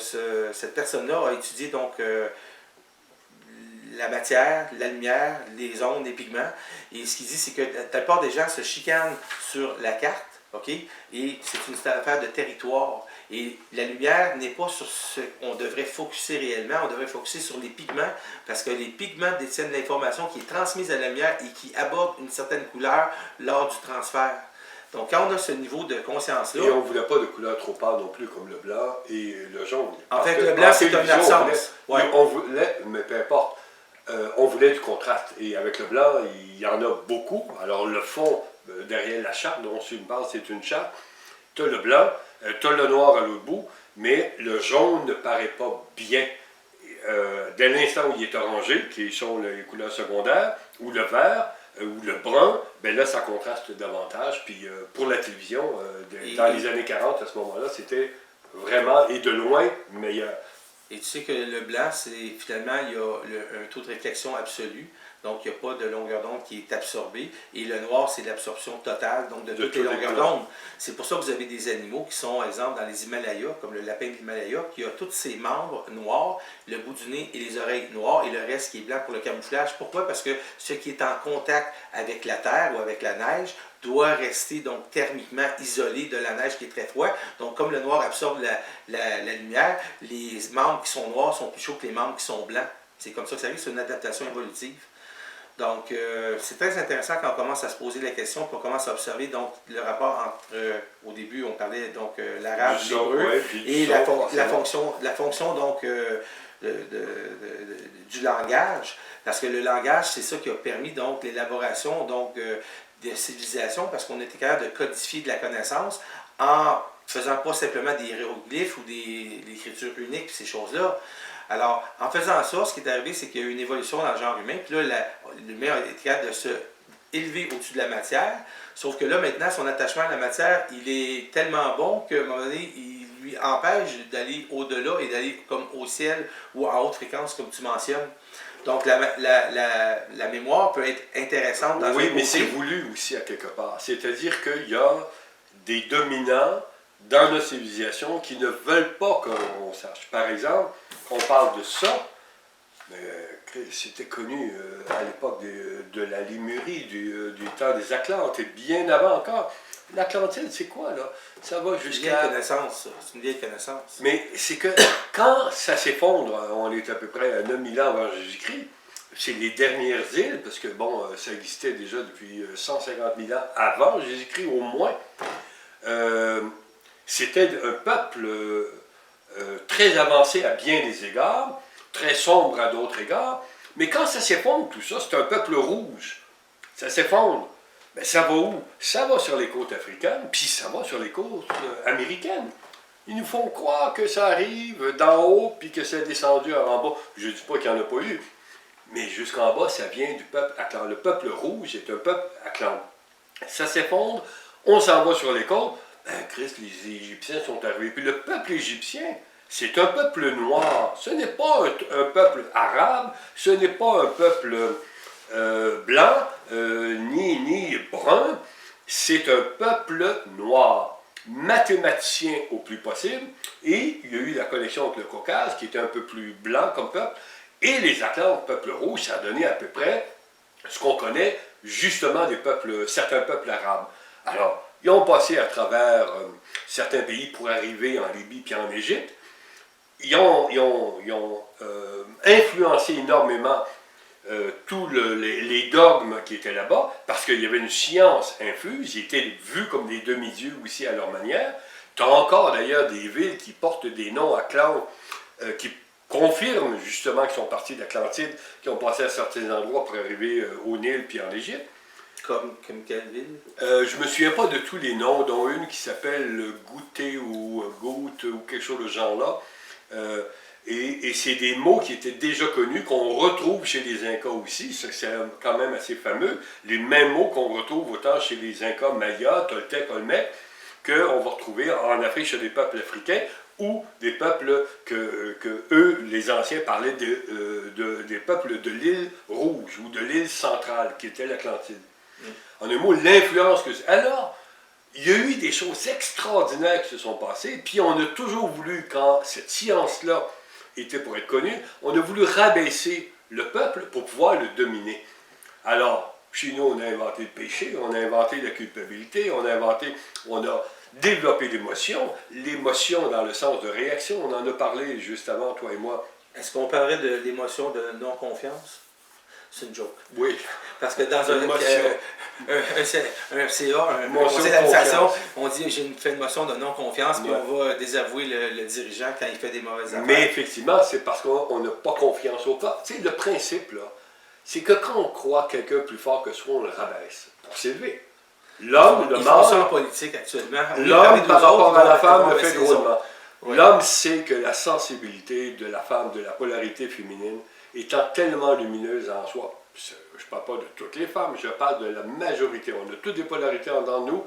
A: cette personne-là a étudié donc la matière, la lumière, les ondes, les pigments. Et ce qu'il dit, c'est que la plupart des gens se chicanent sur la carte, OK? Et c'est une affaire de territoire. Et la lumière n'est pas sur ce qu'on devrait focuser réellement, on devrait focuser sur les pigments, parce que les pigments détiennent l'information qui est transmise à la lumière et qui aborde une certaine couleur lors du transfert. Donc, quand on a ce niveau de conscience-là...
B: Et on ne voulait pas de couleur trop pâle non plus, comme le blanc et le jaune.
A: En fait, le blanc, c'est une absence.
B: On voulait, mais peu importe, on voulait du contraste. Et avec le blanc, il y en a beaucoup. Alors, le fond, derrière la charte, dont c'est une base, c'est une charte. Tu as le blanc, tu as le noir à l'autre bout, mais le jaune ne paraît pas bien. Dès l'instant où il est orangé, qui sont les couleurs secondaires, ou le vert, ou le brun, ben là, ça contraste davantage. Puis pour la télévision, dans les années 40, à ce moment-là, c'était vraiment, et de loin, meilleur.
A: Et tu sais que le blanc, c'est finalement, il y a un taux de réflexion absolu. Donc, il n'y a pas de longueur d'onde qui est absorbée. Et le noir, c'est l'absorption totale, donc de toutes les longueurs d'onde. C'est pour ça que vous avez des animaux qui sont, par exemple, dans les Himalayas, comme le lapin de l'Himalaya, qui a tous ses membres noirs, le bout du nez et les oreilles noires, et le reste qui est blanc pour le camouflage. Pourquoi? Parce que ce qui est en contact avec la terre ou avec la neige doit rester donc thermiquement isolé de la neige qui est très froid. Donc, comme le noir absorbe la lumière, les membres qui sont noirs sont plus chauds que les membres qui sont blancs. C'est comme ça que ça arrive, c'est une adaptation évolutive. Donc, c'est très intéressant quand on commence à se poser la question, puis on commence à observer donc, le rapport entre, au début, on parlait donc l'arabe, l'hébreu, et la fonction donc, du langage. Parce que le langage, c'est ça qui a permis donc l'élaboration donc, des civilisations, parce qu'on était capable de codifier de la connaissance en faisant pas simplement des hiéroglyphes ou l'écriture unique, puis ces choses-là. Alors, en faisant ça, ce qui est arrivé, c'est qu'il y a eu une évolution dans le genre humain, puis là, l'humain a été capable de se élever au-dessus de la matière, sauf que là, maintenant, son attachement à la matière, il est tellement bon qu'à un moment donné, il lui empêche d'aller au-delà et d'aller comme au ciel ou à haute fréquence, comme tu mentionnes. Donc, la mémoire peut être intéressante dans
B: oui, mais c'est voulu aussi à quelque part. C'est-à-dire qu'il y a des dominants dans notre civilisation qui ne veulent pas qu'on sache. Par exemple, on parle de ça, mais c'était connu à l'époque de la Lémurie, du temps des Atlantes, et bien avant encore. L'Atlantide, c'est quoi, là? Ça va jusqu'à...
A: C'est une vieille connaissance, ça. C'est une vieille connaissance.
B: Mais c'est que quand ça s'effondre, on est à peu près à 9000 ans avant Jésus-Christ, c'est les dernières îles, parce que, bon, ça existait déjà depuis 150 000 ans avant Jésus-Christ, au moins. C'était un peuple très avancé à bien des égards, très sombre à d'autres égards, mais quand ça s'effondre, tout ça, c'est un peuple rouge. Ça s'effondre. Ben, ça va où? Ça va sur les côtes africaines, puis ça va sur les côtes américaines. Ils nous font croire que ça arrive d'en haut, puis que c'est descendu en bas. Je ne dis pas qu'il n'y en a pas eu, mais jusqu'en bas, ça vient du peuple Atlan. Le peuple rouge est un peuple Atlan. Ça s'effondre, on s'en va sur les côtes. Ben, Christ, les Égyptiens sont arrivés. Puis le peuple égyptien, c'est un peuple noir. Ce n'est pas un peuple arabe, ce n'est pas un peuple blanc, ni brun. C'est un peuple noir, mathématicien au plus possible. Et il y a eu la connexion avec le Caucase, qui était un peu plus blanc comme peuple. Et les Atlantes, peuple rouge, ça a donné à peu près ce qu'on connaît justement des peuples, certains peuples arabes. Alors, ils ont passé à travers certains pays pour arriver en Libye puis en Égypte. Ils ont influencé énormément tous les dogmes qui étaient là-bas, parce qu'il y avait une science infuse, ils étaient vus comme des demi-dieux aussi à leur manière. Tu as encore d'ailleurs des villes qui portent des noms Atlantes, qui confirment justement qu'ils sont partis d'Atlantide, qui ont passé à certains endroits pour arriver au Nil puis en Égypte.
A: Comme quelle ville?
B: Je ne me souviens pas de tous les noms, dont une qui s'appelle Gouté ou Goutte ou quelque chose de ce genre-là. Et c'est des mots qui étaient déjà connus, qu'on retrouve chez les Incas aussi, c'est quand même assez fameux, les mêmes mots qu'on retrouve autant chez les Incas Mayas, Toltecs, Olmecs, qu'on va retrouver en Afrique chez des peuples africains, ou des peuples que eux, les anciens, parlaient des peuples de l'île Rouge, ou de l'île centrale, qui était l'Atlantide. En un mot, l'influence que... Alors, il y a eu des choses extraordinaires qui se sont passées, puis on a toujours voulu, quand cette science-là était pour être connue, on a voulu rabaisser le peuple pour pouvoir le dominer. Alors, chez nous, on a inventé le péché, on a inventé la culpabilité, on a développé l'émotion dans le sens de réaction, on en a parlé juste avant, toi et moi.
A: Est-ce qu'on parlerait de l'émotion de non-confiance? C'est une joke.
B: Oui.
A: Parce que dans un CA, un conseil
B: d'administration,
A: on dit j'ai fait une motion de non-confiance, puis on va désavouer le dirigeant quand il fait des mauvaises affaires.
B: Mais effectivement, c'est parce qu'on n'a pas confiance au peuple. Tu sais, le principe, là, c'est que quand on croit quelqu'un plus fort que soi, on le rabaisse pour s'élever. L'homme, le mâle,
A: ça en politique actuellement.
B: L'homme, par rapport à la femme, le fait drôlement.
A: Oui.
B: L'homme sait que la sensibilité de la femme, de la polarité féminine, étant tellement lumineuse en soi, je ne parle pas de toutes les femmes, je parle de la majorité. On a toutes des polarités en dedans de nous.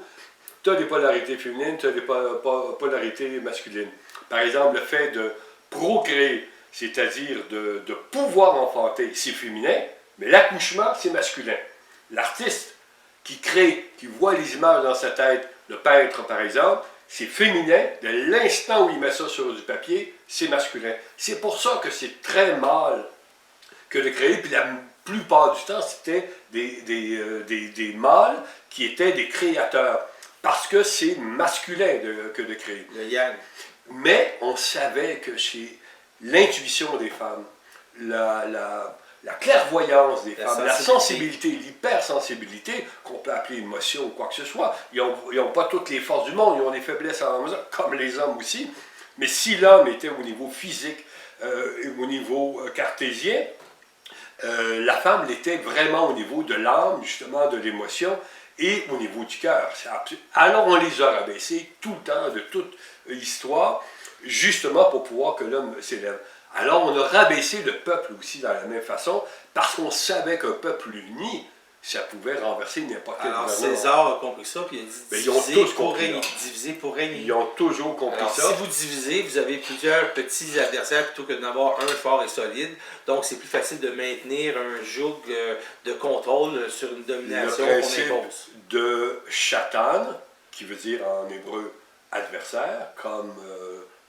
B: Tu as des polarités féminines, tu as des polarités masculines. Par exemple, le fait de procréer, c'est-à-dire de pouvoir enfanter, c'est féminin, mais l'accouchement, c'est masculin. L'artiste qui crée, qui voit les images dans sa tête, le peintre par exemple, c'est féminin. De l'instant où il met ça sur du papier, c'est masculin. C'est pour ça que c'est très mal que de créer, puis la plupart du temps, c'était des mâles qui étaient des créateurs, parce que c'est masculin que de créer.
A: Le yang.
B: Mais on savait que chez l'intuition des femmes, la clairvoyance des femmes, la sensibilité, l'hypersensibilité, qu'on peut appeler émotion ou quoi que ce soit, ils n'ont pas toutes les forces du monde, ils ont des faiblesses en mesure, comme les hommes aussi. Mais si l'homme était au niveau physique et au niveau cartésien, la femme l'était vraiment au niveau de l'âme, justement, de l'émotion, et au niveau du cœur. Alors on les a rabaissés tout le temps, de toute l'histoire, justement pour pouvoir que l'homme s'élève. Alors on a rabaissé le peuple aussi dans la même façon, parce qu'on savait qu'un peuple uni, ça pouvait renverser n'importe quel gouvernement.
A: Alors César a compris ça, puis il a dit diviser pour régner.
B: Ils ont toujours compris
A: alors,
B: ça.
A: Si vous divisez, vous avez plusieurs petits adversaires plutôt que d'en avoir un fort et solide. Donc c'est plus facile de maintenir un joug de contrôle sur une domination qu'on impose.
B: Le principe de Shatan, qui veut dire en hébreu adversaire, comme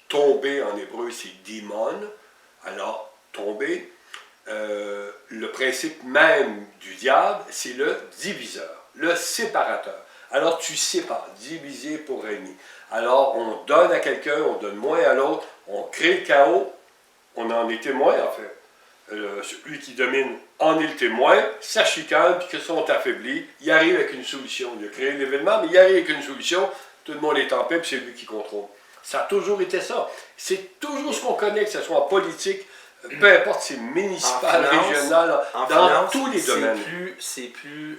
B: tomber en hébreu c'est démon, alors tomber. Le principe même du diable, c'est le diviseur, le séparateur. Alors tu sépares, diviser pour régner. Alors on donne à quelqu'un, on donne moins à l'autre, on crée le chaos, on en est témoin en fait. Celui qui domine en est le témoin, ça chicane, puis que sont affaiblis, il arrive avec une solution. Il a créé l'événement, mais il arrive avec une solution, tout le monde est en paix, puis c'est lui qui contrôle. Ça a toujours été ça. C'est toujours ce qu'on connaît, que ce soit en politique, peu importe si c'est municipal, régional, dans tous les domaines.
A: C'est plus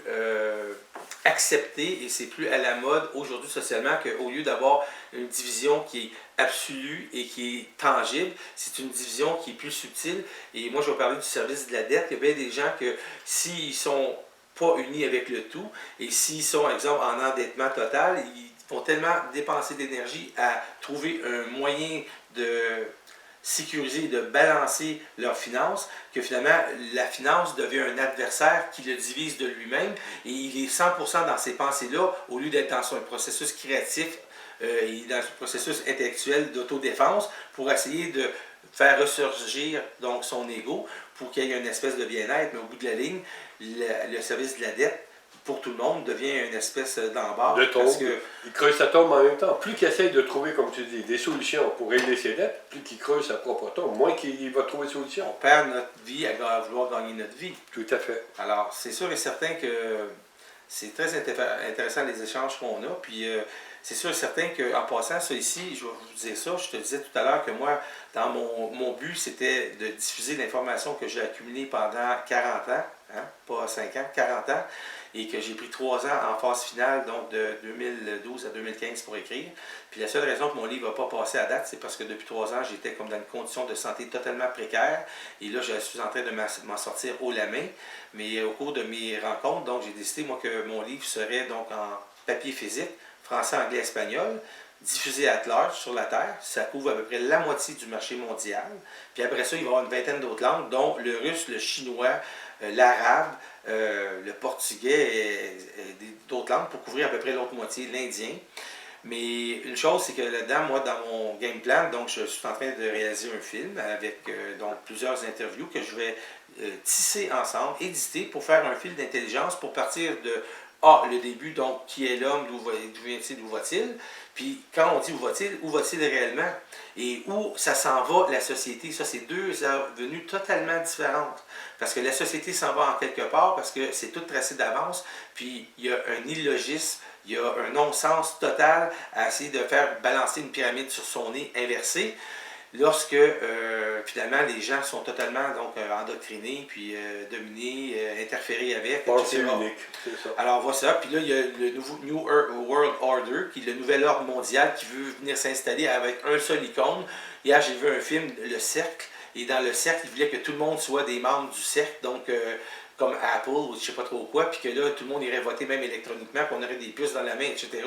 A: accepté et c'est plus à la mode aujourd'hui socialement qu'au lieu d'avoir une division qui est absolue et qui est tangible, c'est une division qui est plus subtile. Et moi, je vais parler du service de la dette. Il y a bien des gens que s'ils ne sont pas unis avec le tout et s'ils sont, par exemple, en endettement total, ils vont tellement dépenser d'énergie à trouver un moyen de sécuriser, de balancer leurs finances, que finalement la finance devient un adversaire qui le divise de lui-même et il est 100% dans ses pensées-là au lieu d'être dans son processus créatif et dans ce processus intellectuel d'autodéfense pour essayer de faire ressurgir donc son ego pour qu'il y ait une espèce de bien-être, mais au bout de la ligne, le service de la dette pour tout le monde devient une espèce d'embarque.
B: De tombe. Il creuse sa tombe en même temps. Plus qu'il essaye de trouver, comme tu dis, des solutions pour régler ses dettes, plus qu'il creuse sa propre tombe, moins qu'il va trouver des solutions.
A: On perd notre vie à vouloir gagner notre vie.
B: Tout à fait.
A: Alors, c'est sûr et certain que c'est très intéressant les échanges qu'on a. Puis, c'est sûr et certain qu'en passant ça ici, je vais vous dire ça, je te disais tout à l'heure que moi, dans mon but, c'était de diffuser l'information que j'ai accumulée pendant 40 ans, hein, pas 5 ans, 40 ans. et que j'ai pris 3 ans en phase finale, donc de 2012 à 2015 pour écrire. Puis la seule raison que mon livre n'a pas passé à date, c'est parce que depuis 3 ans, j'étais comme dans une condition de santé totalement précaire. Et là, je suis en train de m'en sortir haut la main. Mais au cours de mes rencontres, donc j'ai décidé, moi, que mon livre serait donc en papier physique, français, anglais, espagnol, diffusé à large sur la Terre. Ça couvre à peu près la moitié du marché mondial. Puis après ça, il va y avoir une vingtaine d'autres langues, dont le russe, le chinois, l'arabe, le portugais et d'autres langues pour couvrir à peu près l'autre moitié, l'indien. Mais une chose, c'est que là-dedans, moi, dans mon game plan, donc je suis en train de réaliser un film avec donc plusieurs interviews que je vais tisser ensemble, éditer pour faire un fil d'intelligence pour partir de le début, donc qui est l'homme, d'où vient-il, où va-t-il? Puis quand on dit où va-t-il réellement? Et où ça s'en va, la société? Ça, c'est deux avenues totalement différentes. Parce que la société s'en va en quelque part, parce que c'est tout tracé d'avance, puis il y a un illogisme, il y a un non-sens total à essayer de faire balancer une pyramide sur son nez inversé, lorsque finalement les gens sont totalement donc endoctrinés, puis dominés, interférés avec,
B: Pensée
A: etc.
B: unique, c'est ça.
A: Alors voilà ça, puis là il y a le nouveau New World Order, qui est le nouvel ordre mondial qui veut venir s'installer avec un seul icône. Hier j'ai vu un film, Le Cercle, et dans le cercle, il voulait que tout le monde soit des membres du cercle, donc comme Apple ou je sais pas trop quoi, puis que là, tout le monde irait voter même électroniquement, qu'on aurait des puces dans la main, etc.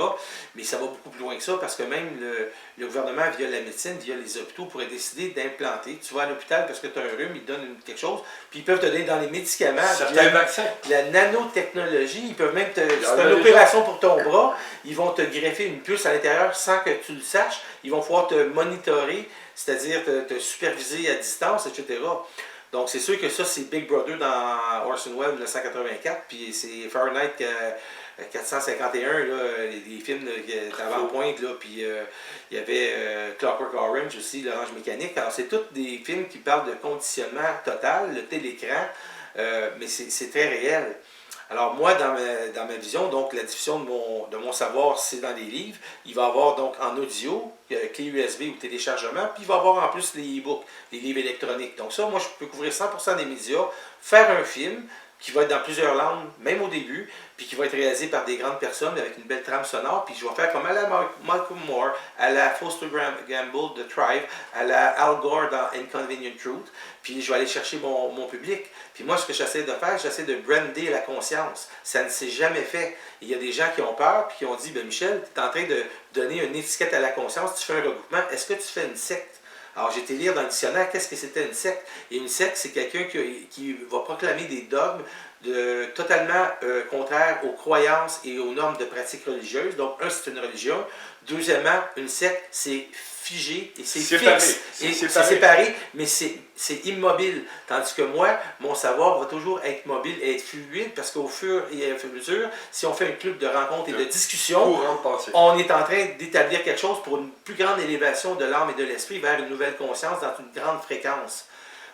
A: Mais ça va beaucoup plus loin que ça, parce que même le gouvernement, via la médecine, via les hôpitaux, pourrait décider d'implanter. Tu vas à l'hôpital parce que tu as un rhume, ils te donnent quelque chose, puis ils peuvent te donner dans les médicaments,
B: certains vaccins,
A: la nanotechnologie, ils peuvent même c'est une opération pour ton bras, ils vont te greffer une puce à l'intérieur sans que tu le saches, ils vont pouvoir te monitorer, c'est-à-dire te superviser à distance, etc. Donc, c'est sûr que ça, c'est Big Brother dans Orson Welles 1984, puis c'est Fahrenheit 451, là, les films d'avant-pointe, là, puis il y avait Clockwork Orange aussi, l'Orange Mécanique. Alors, c'est tous des films qui parlent de conditionnement total, le télécran, mais c'est très réel. Alors moi, dans ma vision, donc la diffusion de mon savoir, c'est dans les livres. Il va y avoir donc en audio, clé USB ou téléchargement, puis il va y avoir en plus les e-books, les livres électroniques. Donc ça, moi, je peux couvrir 100% des médias, faire un film qui va être dans plusieurs langues, même au début, puis qui va être réalisé par des grandes personnes avec une belle trame sonore, puis je vais faire comme à la Malcolm Moore, à la Foster Gamble de Thrive, à la Al Gore dans Inconvenient Truth, puis je vais aller chercher mon public. Puis moi, ce que j'essaie de faire, j'essaie de brander la conscience. Ça ne s'est jamais fait. Il y a des gens qui ont peur, puis qui ont dit, ben Michel, tu es en train de donner une étiquette à la conscience, tu fais un regroupement, est-ce que tu fais une secte? Alors, j'ai été lire dans le dictionnaire qu'est-ce que c'était une secte. Et une secte, c'est quelqu'un qui va proclamer des dogmes totalement contraires aux croyances et aux normes de pratique religieuse. Donc, c'est une religion. Deuxièmement, une secte, c'est figé et c'est fixe. C'est séparé, mais c'est immobile. Tandis que moi, mon savoir va toujours être mobile et être fluide parce qu'au fur et à mesure, si on fait un club de rencontres et de discussions, on est en train d'établir quelque chose pour une plus grande élévation de l'âme et de l'esprit vers une nouvelle conscience dans une grande fréquence.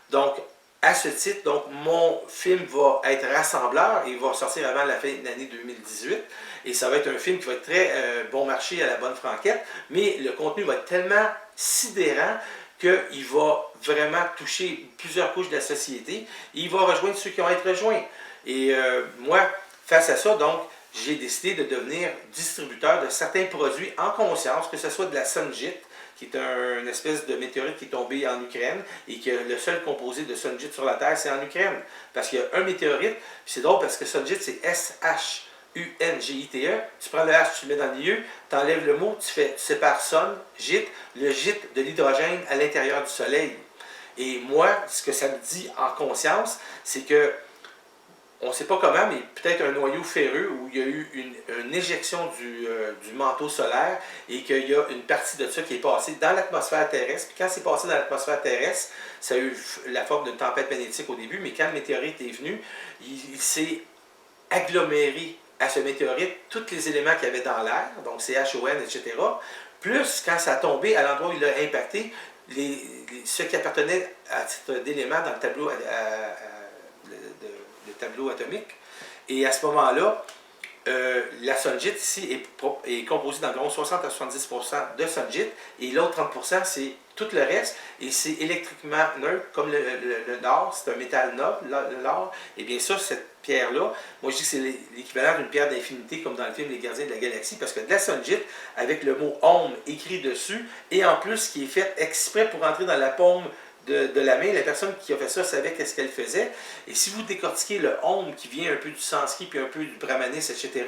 A: Donc, à ce titre, donc, mon film va être rassembleur et il va sortir avant la fin de l'année 2018. Et ça va être un film qui va être très bon marché à la bonne franquette, mais le contenu va être tellement sidérant qu'il va vraiment toucher plusieurs couches de la société et il va rejoindre ceux qui ont été rejoints. Et moi, face à ça, donc, j'ai décidé de devenir distributeur de certains produits en conscience, que ce soit de la Sunjit, qui est une espèce de météorite qui est tombé en Ukraine et que le seul composé de Sunjit sur la Terre, c'est en Ukraine. Parce qu'il y a un météorite, puis c'est drôle parce que Sunjit, c'est S-H-U-N-G-I-T-E. Tu prends le H, tu le mets dans le milieu, tu enlèves le mot, tu sépares Sun, Jit, le gîte de l'hydrogène à l'intérieur du Soleil. Et moi, ce que ça me dit en conscience, c'est que on ne sait pas comment, mais peut-être un noyau ferreux où il y a eu une éjection du manteau solaire et qu'il y a une partie de ça qui est passée dans l'atmosphère terrestre. Puis quand c'est passé dans l'atmosphère terrestre, ça a eu la forme d'une tempête magnétique au début, mais quand le météorite est venu, il s'est aggloméré à ce météorite tous les éléments qu'il y avait dans l'air, donc CHON, etc. Plus, quand ça a tombé à l'endroit où il a impacté, ce qui appartenait à titre d'éléments dans le tableau le tableau atomique. Et à ce moment-là, la Sunjit ici est composée d'environ 60 à 70% de Sunjit et l'autre 30% c'est tout le reste et c'est électriquement neutre comme le nord, c'est un métal noble, l'or. Et bien ça, cette pierre-là, moi je dis que c'est l'équivalent d'une pierre d'infinité comme dans le film Les Gardiens de la Galaxie parce que de la Sunjit avec le mot Om écrit dessus et en plus qui est fait exprès pour entrer dans la paume de la main, la personne qui a fait ça savait qu'est-ce qu'elle faisait. Et si vous décortiquez le Om qui vient un peu du sanskrit puis un peu du brahmanisme, etc.,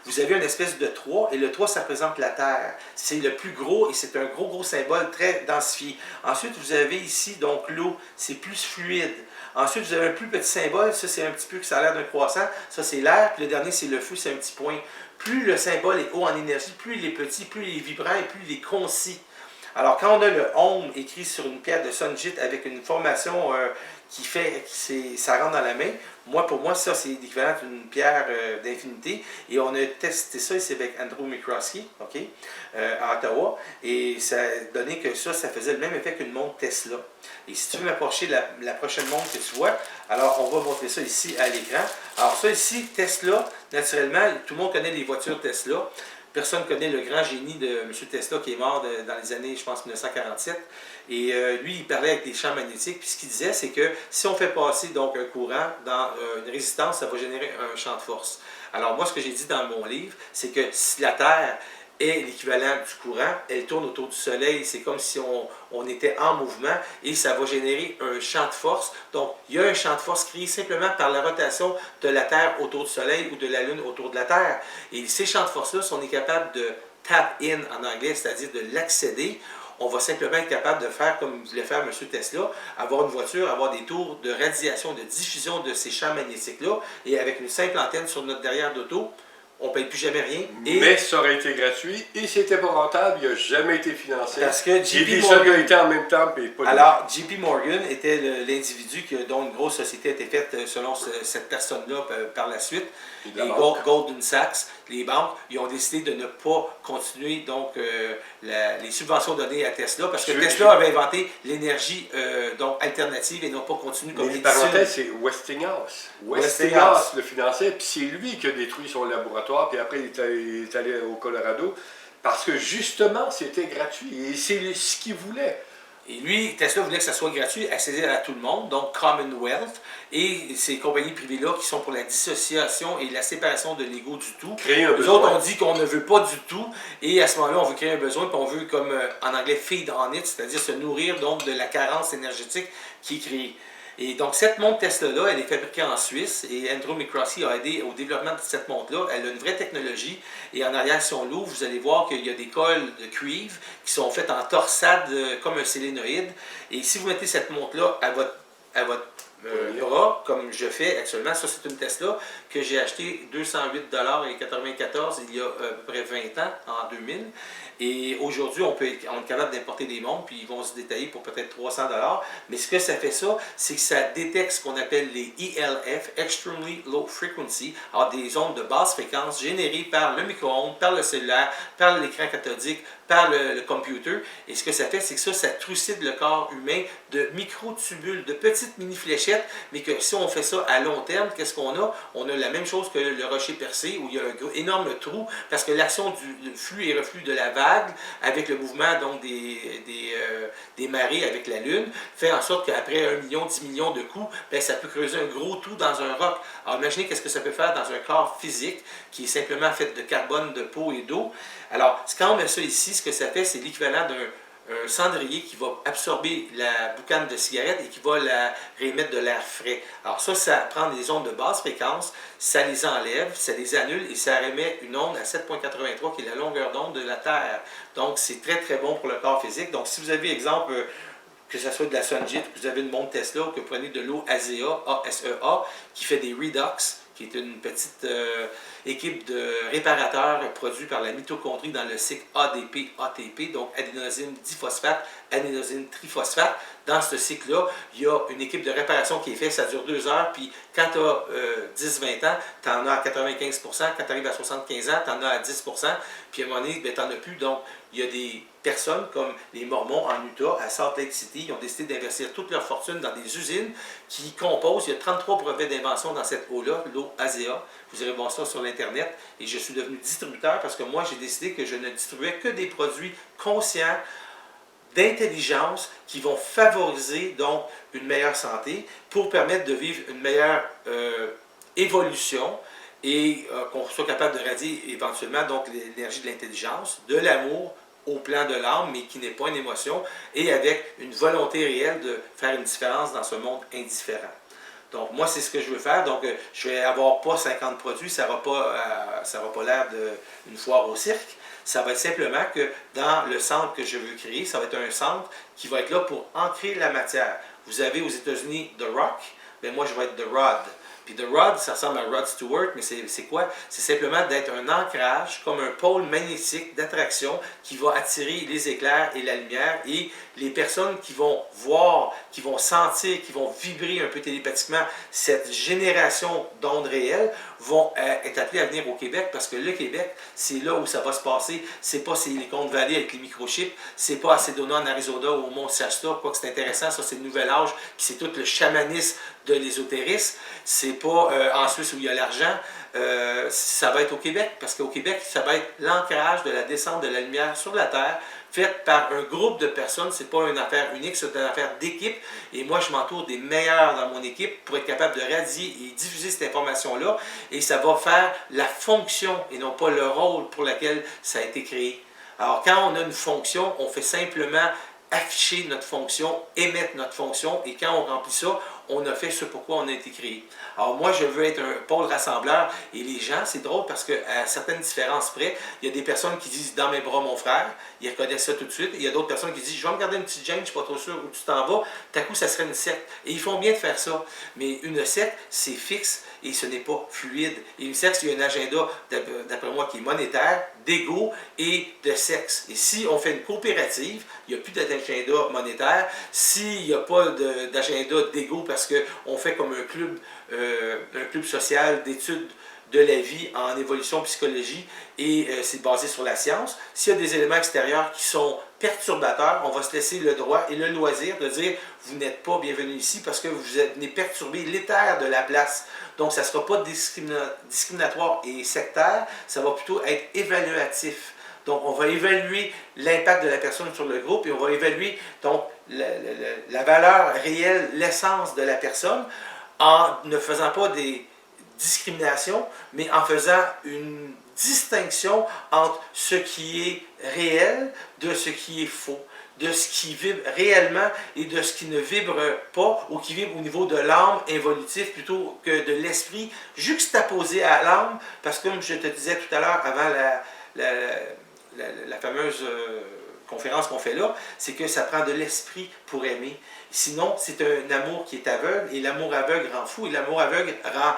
A: vous avez une espèce de 3 et le 3 ça représente la terre. C'est le plus gros et c'est un gros symbole très densifié. Ensuite, vous avez ici donc l'eau, c'est plus fluide. Ensuite, vous avez un plus petit symbole, ça c'est un petit peu que ça a l'air d'un croissant, ça c'est l'air, puis le dernier c'est le feu, c'est un petit point. Plus le symbole est haut en énergie, plus il est petit, plus il est vibrant et plus il est concis. Alors, quand on a le Om écrit sur une pierre de Sunjit avec une formation qui fait que ça rentre dans la main, pour moi, ça, c'est l'équivalent d'une pierre d'infinité. Et on a testé ça ici avec Andrew McCroskey, à Ottawa. Et ça a donné que ça faisait le même effet qu'une montre Tesla. Et si tu veux m'approcher la prochaine montre que tu vois, alors on va montrer ça ici à l'écran. Alors, ça ici, Tesla, naturellement, tout le monde connaît les voitures Tesla. Personne ne connaît le grand génie de M. Tesla qui est mort dans les années, je pense, 1947. Et lui, il parlait avec des champs magnétiques. Puis ce qu'il disait, c'est que si on fait passer donc un courant dans une résistance, ça va générer un champ de force. Alors moi, ce que j'ai dit dans mon livre, c'est que si la Terre est l'équivalent du courant, elle tourne autour du Soleil, c'est comme si on était en mouvement et ça va générer un champ de force. Donc, il y a un champ de force créé simplement par la rotation de la Terre autour du Soleil ou de la Lune autour de la Terre. Et ces champs de force-là, si on est capable de tap in en anglais, c'est-à-dire de l'accéder, on va simplement être capable de faire comme voulait faire M. Tesla, avoir une voiture, avoir des tours de radiation, de diffusion de ces champs magnétiques-là, et avec une simple antenne sur notre derrière d'auto, on ne paye plus jamais rien.
B: Mais ça aurait été gratuit et c'était pas rentable, il n'a jamais été financé.
A: Parce que
B: JP Morgan était en même temps.
A: Alors, JP Morgan était l'individu dont une grosse société a été faite selon cette personne-là par la suite. Les Goldman Sachs, les banques, ils ont décidé de ne pas continuer donc les subventions données à Tesla parce que Tesla avait inventé l'énergie donc alternative et n'a pas continué comme
B: une parenthèse, c'est Westinghouse. Westinghouse le finançait, puis c'est lui qui a détruit son laboratoire, puis après il est allé au Colorado parce que justement c'était gratuit et c'est ce qu'il voulait.
A: Et lui, Tesla voulait que ça soit gratuit, accessible à tout le monde, donc Commonwealth, et ces compagnies privées-là qui sont pour la dissociation et la séparation de l'ego du tout.
B: Créer un besoin.
A: Les autres ont dit qu'on ne veut pas du tout, et à ce moment-là, on veut créer un besoin, puis on veut, comme en anglais, feed on it, c'est-à-dire se nourrir donc de la carence énergétique qui est créée. Et donc, cette montre Tesla-là, elle est fabriquée en Suisse et Andrew McCroskey a aidé au développement de cette montre-là. Elle a une vraie technologie et en arrière, si on l'ouvre, vous allez voir qu'il y a des cols de cuivre qui sont faites en torsade comme un solénoïde. Et si vous mettez cette montre-là à votre bras, comme je fais actuellement, ça c'est une Tesla que j'ai acheté 208,94 il y a à peu près 20 ans, en 2000. Et aujourd'hui, on est capable d'importer des montres, puis ils vont se détailler pour peut-être 300 $. Mais ce que ça fait ça, c'est que ça détecte ce qu'on appelle les ELF, Extremely Low Frequency, alors des ondes de basse fréquence générées par le micro-ondes, par le cellulaire, par l'écran cathodique, par le computer. Et ce que ça fait, c'est que ça trucide le corps humain de microtubules, de petites mini-fléchettes, mais que si on fait ça à long terme, qu'est-ce qu'on a? On a la même chose que le rocher percé, où il y a un énorme trou, parce que l'action du flux et reflux de la vague, avec le mouvement donc des marées avec la Lune, fait en sorte qu'après 1 million, 10 millions de coups, ben, ça peut creuser un gros trou dans un roc. Alors imaginez qu'est-ce que ça peut faire dans un corps physique qui est simplement fait de carbone, de peau et d'eau. Alors, quand on met ça ici, ce que ça fait, c'est l'équivalent d'un cendrier qui va absorber la boucane de cigarette et qui va la réémettre de l'air frais. Alors ça prend des ondes de basse fréquence, ça les enlève, ça les annule et ça émet une onde à 7,83 qui est la longueur d'onde de la Terre. Donc c'est très très bon pour le corps physique. Donc si vous avez exemple que ce soit de la Sunjit, que vous avez une montre Tesla, ou que vous prenez de l'eau ASEA, A-S-E-A, qui fait des redox, qui est une petite équipe de réparateurs produits par la mitochondrie dans le cycle ADP-ATP, donc adénosine diphosphate, adénosine triphosphate. Dans ce cycle-là, il y a une équipe de réparation qui est faite, ça dure 2 heures, puis Quand tu as 10-20 ans, tu en as à 95 %. Quand tu arrives à 75 ans, tu en as à 10 %. Puis à un moment donné, tu n'en as plus. Donc, il y a des personnes comme les Mormons en Utah, à Salt Lake City, ils ont décidé d'investir toute leur fortune dans des usines qui composent. Il y a 33 brevets d'invention dans cette eau-là, l'eau ASEA. Vous irez voir ça sur l'Internet. Et je suis devenu distributeur parce que moi, j'ai décidé que je ne distribuais que des produits conscients, d'intelligence, qui vont favoriser donc une meilleure santé pour permettre de vivre une meilleure évolution et qu'on soit capable de radier éventuellement donc l'énergie de l'intelligence, de l'amour au plan de l'âme, mais qui n'est pas une émotion, et avec une volonté réelle de faire une différence dans ce monde indifférent. Donc, moi, c'est ce que je veux faire. Donc, je vais avoir pas 50 produits, ça n'aura pas l'air d'une foire au cirque. Ça va être simplement que dans le centre que je veux créer, ça va être un centre qui va être là pour ancrer la matière. Vous avez aux États-Unis The Rock, mais moi, je vais être The Rod. Puis The Rod, ça ressemble à Rod Stewart, mais c'est quoi? C'est simplement d'être un ancrage, comme un pôle magnétique d'attraction qui va attirer les éclairs et la lumière, et les personnes qui vont voir, qui vont sentir, qui vont vibrer un peu télépathiquement cette génération d'ondes réelles vont être appelées à venir au Québec, parce que le Québec, c'est là où ça va se passer. C'est pas Silicon Valley avec les microchips, c'est pas à Sedona en Arizona ou au Mont Shasta, quoi que c'est intéressant, ça c'est le nouvel âge, puis c'est tout le chamanisme de l'ésotérisme. C'est pas en Suisse où il y a l'argent, ça va être au Québec, parce qu'au Québec, ça va être l'ancrage de la descente de la lumière sur la Terre, faite par un groupe de personnes. C'est pas une affaire unique, c'est une affaire d'équipe, et moi je m'entoure des meilleurs dans mon équipe pour être capable de radier et diffuser cette information-là, et ça va faire la fonction et non pas le rôle pour lequel ça a été créé. Alors quand on a une fonction, on fait simplement afficher notre fonction, émettre notre fonction, et quand on remplit ça, on a fait ce pourquoi on a été créé. Alors moi, je veux être un pôle rassembleur, et les gens, c'est drôle parce qu'à certaines différences près, il y a des personnes qui disent « dans mes bras, mon frère », ils reconnaissent ça tout de suite, et il y a d'autres personnes qui disent « je vais me garder une petite gêne, je ne suis pas trop sûr où tu t'en vas », tout à coup, ça serait une secte. Et ils font bien de faire ça, mais une secte, c'est fixe, et ce n'est pas fluide. Et une secte, il y a un agenda, d'après moi, qui est monétaire, d'ego et de sexe. Et si on fait une coopérative, il n'y a plus d'agenda monétaire. S'il n'y a pas d'agenda d'ego parce qu'on fait comme un club social d'études de la vie en évolution psychologie, et c'est basé sur la science. S'il y a des éléments extérieurs qui sont perturbateurs, on va se laisser le droit et le loisir de dire « vous n'êtes pas bienvenu ici parce que vous venez perturber l'éther de la place ». Donc, ça ne sera pas discriminatoire et sectaire, ça va plutôt être évaluatif. Donc, on va évaluer l'impact de la personne sur le groupe, et on va évaluer donc la valeur réelle, l'essence de la personne, en ne faisant pas des discriminations, mais en faisant une distinction entre ce qui est réel de ce qui est faux, de ce qui vibre réellement et de ce qui ne vibre pas, ou qui vibre au niveau de l'âme involutif plutôt que de l'esprit juxtaposé à l'âme, parce que comme je te disais tout à l'heure avant la fameuse conférence qu'on fait là, c'est que ça prend de l'esprit pour aimer. Sinon, c'est un amour qui est aveugle, et l'amour aveugle rend fou, et l'amour aveugle rend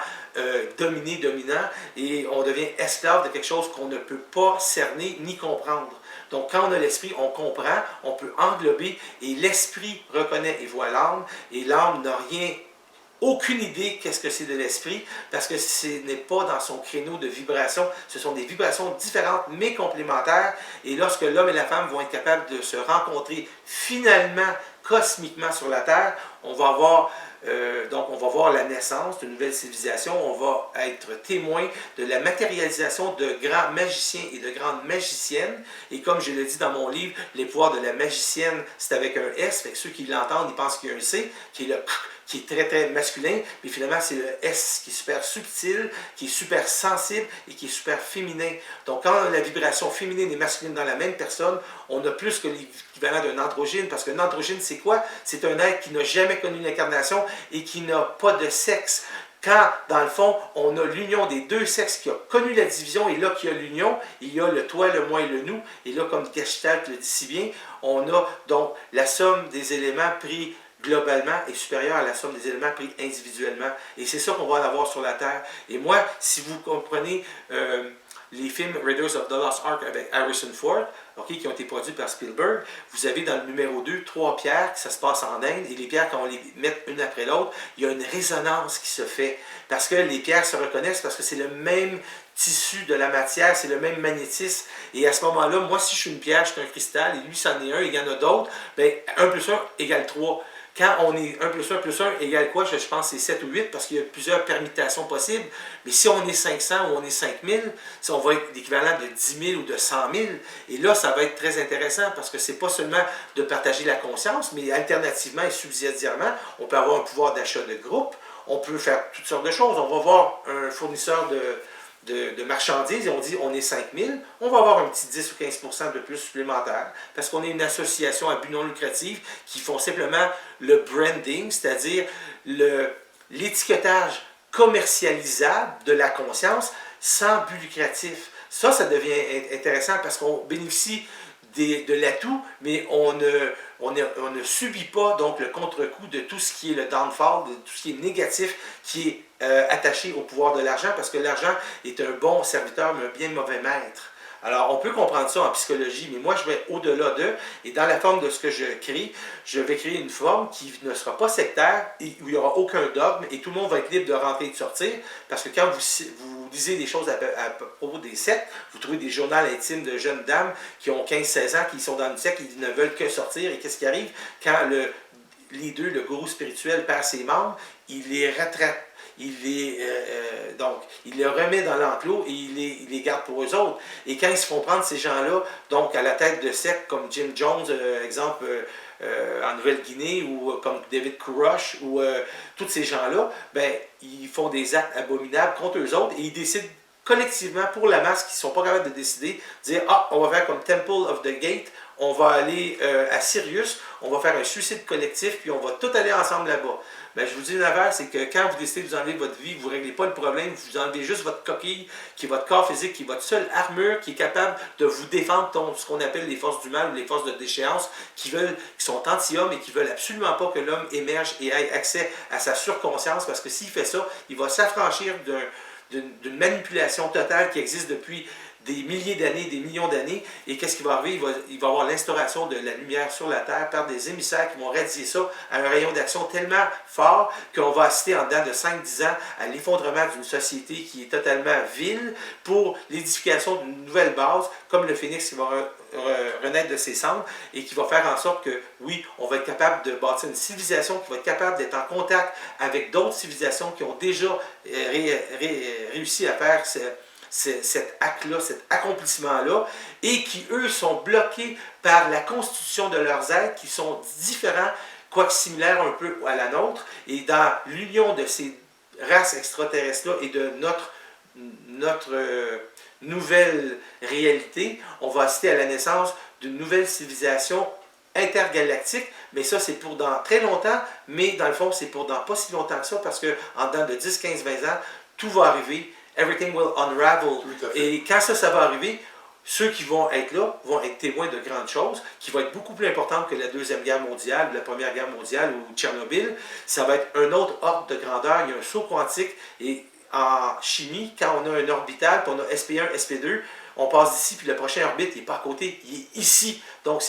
A: dominant, et on devient esclave de quelque chose qu'on ne peut pas cerner ni comprendre. Donc, quand on a l'esprit, on comprend, on peut englober, et l'esprit reconnaît et voit l'âme, et l'âme n'a aucune idée qu'est-ce que c'est de l'esprit, parce que ce n'est pas dans son créneau de vibration. Ce sont des vibrations différentes mais complémentaires, et lorsque l'homme et la femme vont être capables de se rencontrer finalement, cosmiquement sur la Terre, on va avoir la naissance d'une nouvelle civilisation, on va être témoin de la matérialisation de grands magiciens et de grandes magiciennes, et comme je l'ai dit dans mon livre, les pouvoirs de la magicienne, c'est avec un S, fait que ceux qui l'entendent, ils pensent qu'il y a un C, qui est très très masculin, mais finalement c'est le S qui est super subtil, qui est super sensible et qui est super féminin. Donc quand on a la vibration féminine et masculine dans la même personne, on a plus que l'équivalent d'un androgyne, parce qu'un androgyne c'est quoi? C'est un être qui n'a jamais connu l'incarnation et qui n'a pas de sexe. Quand, dans le fond, on a l'union des deux sexes qui a connu la division, et là qu'il y a l'union, il y a le toi, le moi et le nous, et là, comme Gestalt le dit si bien, on a donc la somme des éléments pris globalement est supérieure à la somme des éléments pris individuellement. Et c'est ça qu'on va en avoir sur la Terre. Et moi, si vous comprenez les films Raiders of the Lost Ark avec Harrison Ford, okay, qui ont été produits par Spielberg, vous avez dans le numéro 2 3 pierres, ça se passe en Inde, et les pierres, quand on les met une après l'autre, il y a une résonance qui se fait, parce que les pierres se reconnaissent, parce que c'est le même tissu de la matière, c'est le même magnétisme, et à ce moment-là, moi, si je suis une pierre, je suis un cristal, et lui, c'en est un, et il y en a d'autres, bien, 1 plus 1 égale 3. Quand on est 1 plus 1 égale quoi? Je pense que c'est 7 ou 8 parce qu'il y a plusieurs permutations possibles. Mais si on est 500 ou on est 5000, on va être l'équivalent de 10 000 ou de 100 000. Et là, ça va être très intéressant parce que c'est pas seulement de partager la conscience, mais alternativement et subsidiairement, on peut avoir un pouvoir d'achat de groupe. On peut faire toutes sortes de choses. On va voir un fournisseur de marchandises et on dit on est 5000, on va avoir un petit 10 ou 15% de plus supplémentaire parce qu'on est une association à but non lucratif qui font simplement le branding, c'est-à-dire l'étiquetage commercialisable de la conscience sans but lucratif. Ça devient intéressant parce qu'on bénéficie de l'atout, mais on ne subit pas donc le contre-coup de tout ce qui est le downfall, de tout ce qui est négatif, qui est attaché au pouvoir de l'argent, parce que l'argent est un bon serviteur, mais un bien mauvais maître. Alors, on peut comprendre ça en psychologie, mais moi, je vais au-delà d'eux, et dans la forme de ce que je crée, je vais créer une forme qui ne sera pas sectaire, et où il n'y aura aucun dogme, et tout le monde va être libre de rentrer et de sortir, parce que quand vous lisez des choses à propos des sectes, vous trouvez des journaux intimes de jeunes dames qui ont 15-16 ans, qui sont dans une secte, qui ne veulent que sortir, et qu'est-ce qui arrive? Quand le gourou spirituel, perd ses membres, il les rattrape. Donc, il les remet dans l'enclos et il les garde pour eux autres. Et quand ils se font prendre ces gens-là, donc à la tête de sectes comme Jim Jones, exemple en Nouvelle-Guinée, ou comme David Koresh, ou tous ces gens-là, ben, ils font des actes abominables contre eux autres et ils décident collectivement, pour la masse qui ne sont pas capables de décider, dire « Ah, on va faire comme Temple of the Gate, on va aller à Sirius, on va faire un suicide collectif, puis on va tout aller ensemble là-bas. » Ben, je vous dis une affaire, c'est que quand vous décidez de vous enlever votre vie, vous ne réglez pas le problème, vous enlevez juste votre coquille, qui est votre corps physique, qui est votre seule armure, qui est capable de vous défendre contre ce qu'on appelle les forces du mal ou les forces de déchéance, qui sont anti-hommes et qui ne veulent absolument pas que l'homme émerge et ait accès à sa surconscience, parce que s'il fait ça, il va s'affranchir d'une manipulation totale qui existe depuis des milliers d'années, des millions d'années, et qu'est-ce qui va arriver? Il va avoir l'instauration de la lumière sur la Terre par des émissaires qui vont radier ça à un rayon d'action tellement fort qu'on va assister en dedans de 5-10 ans à l'effondrement d'une société qui est totalement vile pour l'édification d'une nouvelle base, comme le phénix qui va renaître de ses cendres et qui va faire en sorte que, oui, on va être capable de bâtir une civilisation qui va être capable d'être en contact avec d'autres civilisations qui ont déjà réussi à faire cet acte-là, cet accomplissement-là, et qui, eux, sont bloqués par la constitution de leurs êtres, qui sont différents, quoique similaires un peu à la nôtre, et dans l'union de ces races extraterrestres-là et de notre nouvelle réalité, on va assister à la naissance d'une nouvelle civilisation intergalactique, mais ça c'est pour dans très longtemps, mais dans le fond c'est pour dans pas si longtemps que ça, parce qu'en dedans de 10, 15, 20 ans, tout va arriver, everything will unravel, et quand ça va arriver, ceux qui vont être là vont être témoins de grandes choses, qui vont être beaucoup plus importantes que la Deuxième Guerre mondiale, la Première Guerre mondiale ou Tchernobyl. Ça va être un autre ordre de grandeur, il y a un saut quantique, et en chimie, quand on a un orbital, puis on a SP1, SP2, on passe d'ici, puis le prochain orbite, il n'est pas à côté, il est ici. Donc,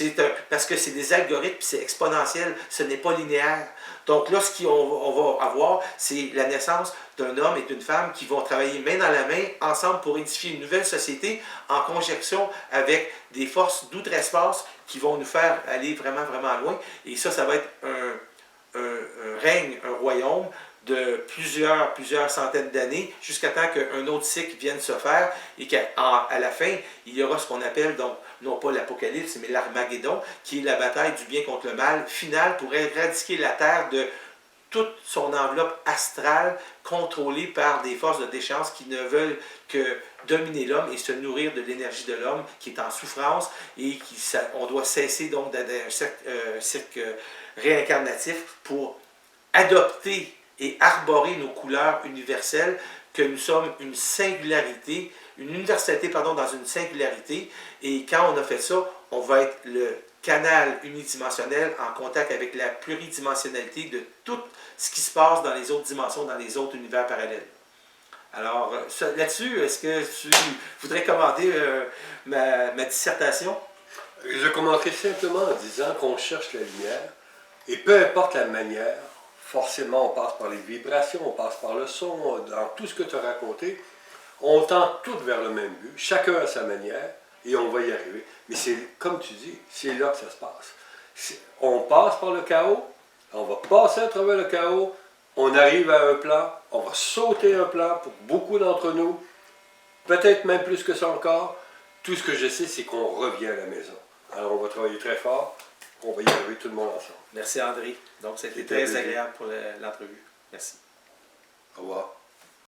A: parce que c'est des algorithmes, c'est exponentiel, ce n'est pas linéaire. Donc là, ce qu'on va avoir, c'est la naissance d'un homme et d'une femme qui vont travailler main dans la main, ensemble, pour édifier une nouvelle société, en conjonction avec des forces d'outre-espace qui vont nous faire aller vraiment, vraiment loin. Et ça va être un règne, un royaume, de plusieurs centaines d'années, jusqu'à temps qu'un autre cycle vienne se faire et qu'à la fin, il y aura ce qu'on appelle, donc, non pas l'Apocalypse, mais l'Armageddon, qui est la bataille du bien contre le mal finale pour éradiquer la Terre de toute son enveloppe astrale contrôlée par des forces de déchéance qui ne veulent que dominer l'homme et se nourrir de l'énergie de l'homme qui est en souffrance et on doit cesser donc d'un cirque réincarnatif pour adopter et arborer nos couleurs universelles, que nous sommes une singularité, une universalité dans une singularité, et quand on a fait ça, on va être le canal unidimensionnel en contact avec la pluridimensionnalité de tout ce qui se passe dans les autres dimensions, dans les autres univers parallèles. Alors, là-dessus, est-ce que tu voudrais commenter ma dissertation?
B: Je commenterai simplement en disant qu'on cherche la lumière, et peu importe la manière, forcément on passe par les vibrations, on passe par le son, dans tout ce que tu as raconté, on tend toutes vers le même but, chacun à sa manière, et on va y arriver. Mais c'est, comme tu dis, c'est là que ça se passe. On passe par le chaos, on va passer à travers le chaos, on arrive à un plan, on va sauter un plan pour beaucoup d'entre nous, peut-être même plus que ça encore. Tout ce que je sais, c'est qu'on revient à la maison. Alors on va travailler très fort, on va y arriver tout le monde ensemble.
A: Merci André. Donc c'était très agréable pour l'entrevue. Merci.
B: Au revoir.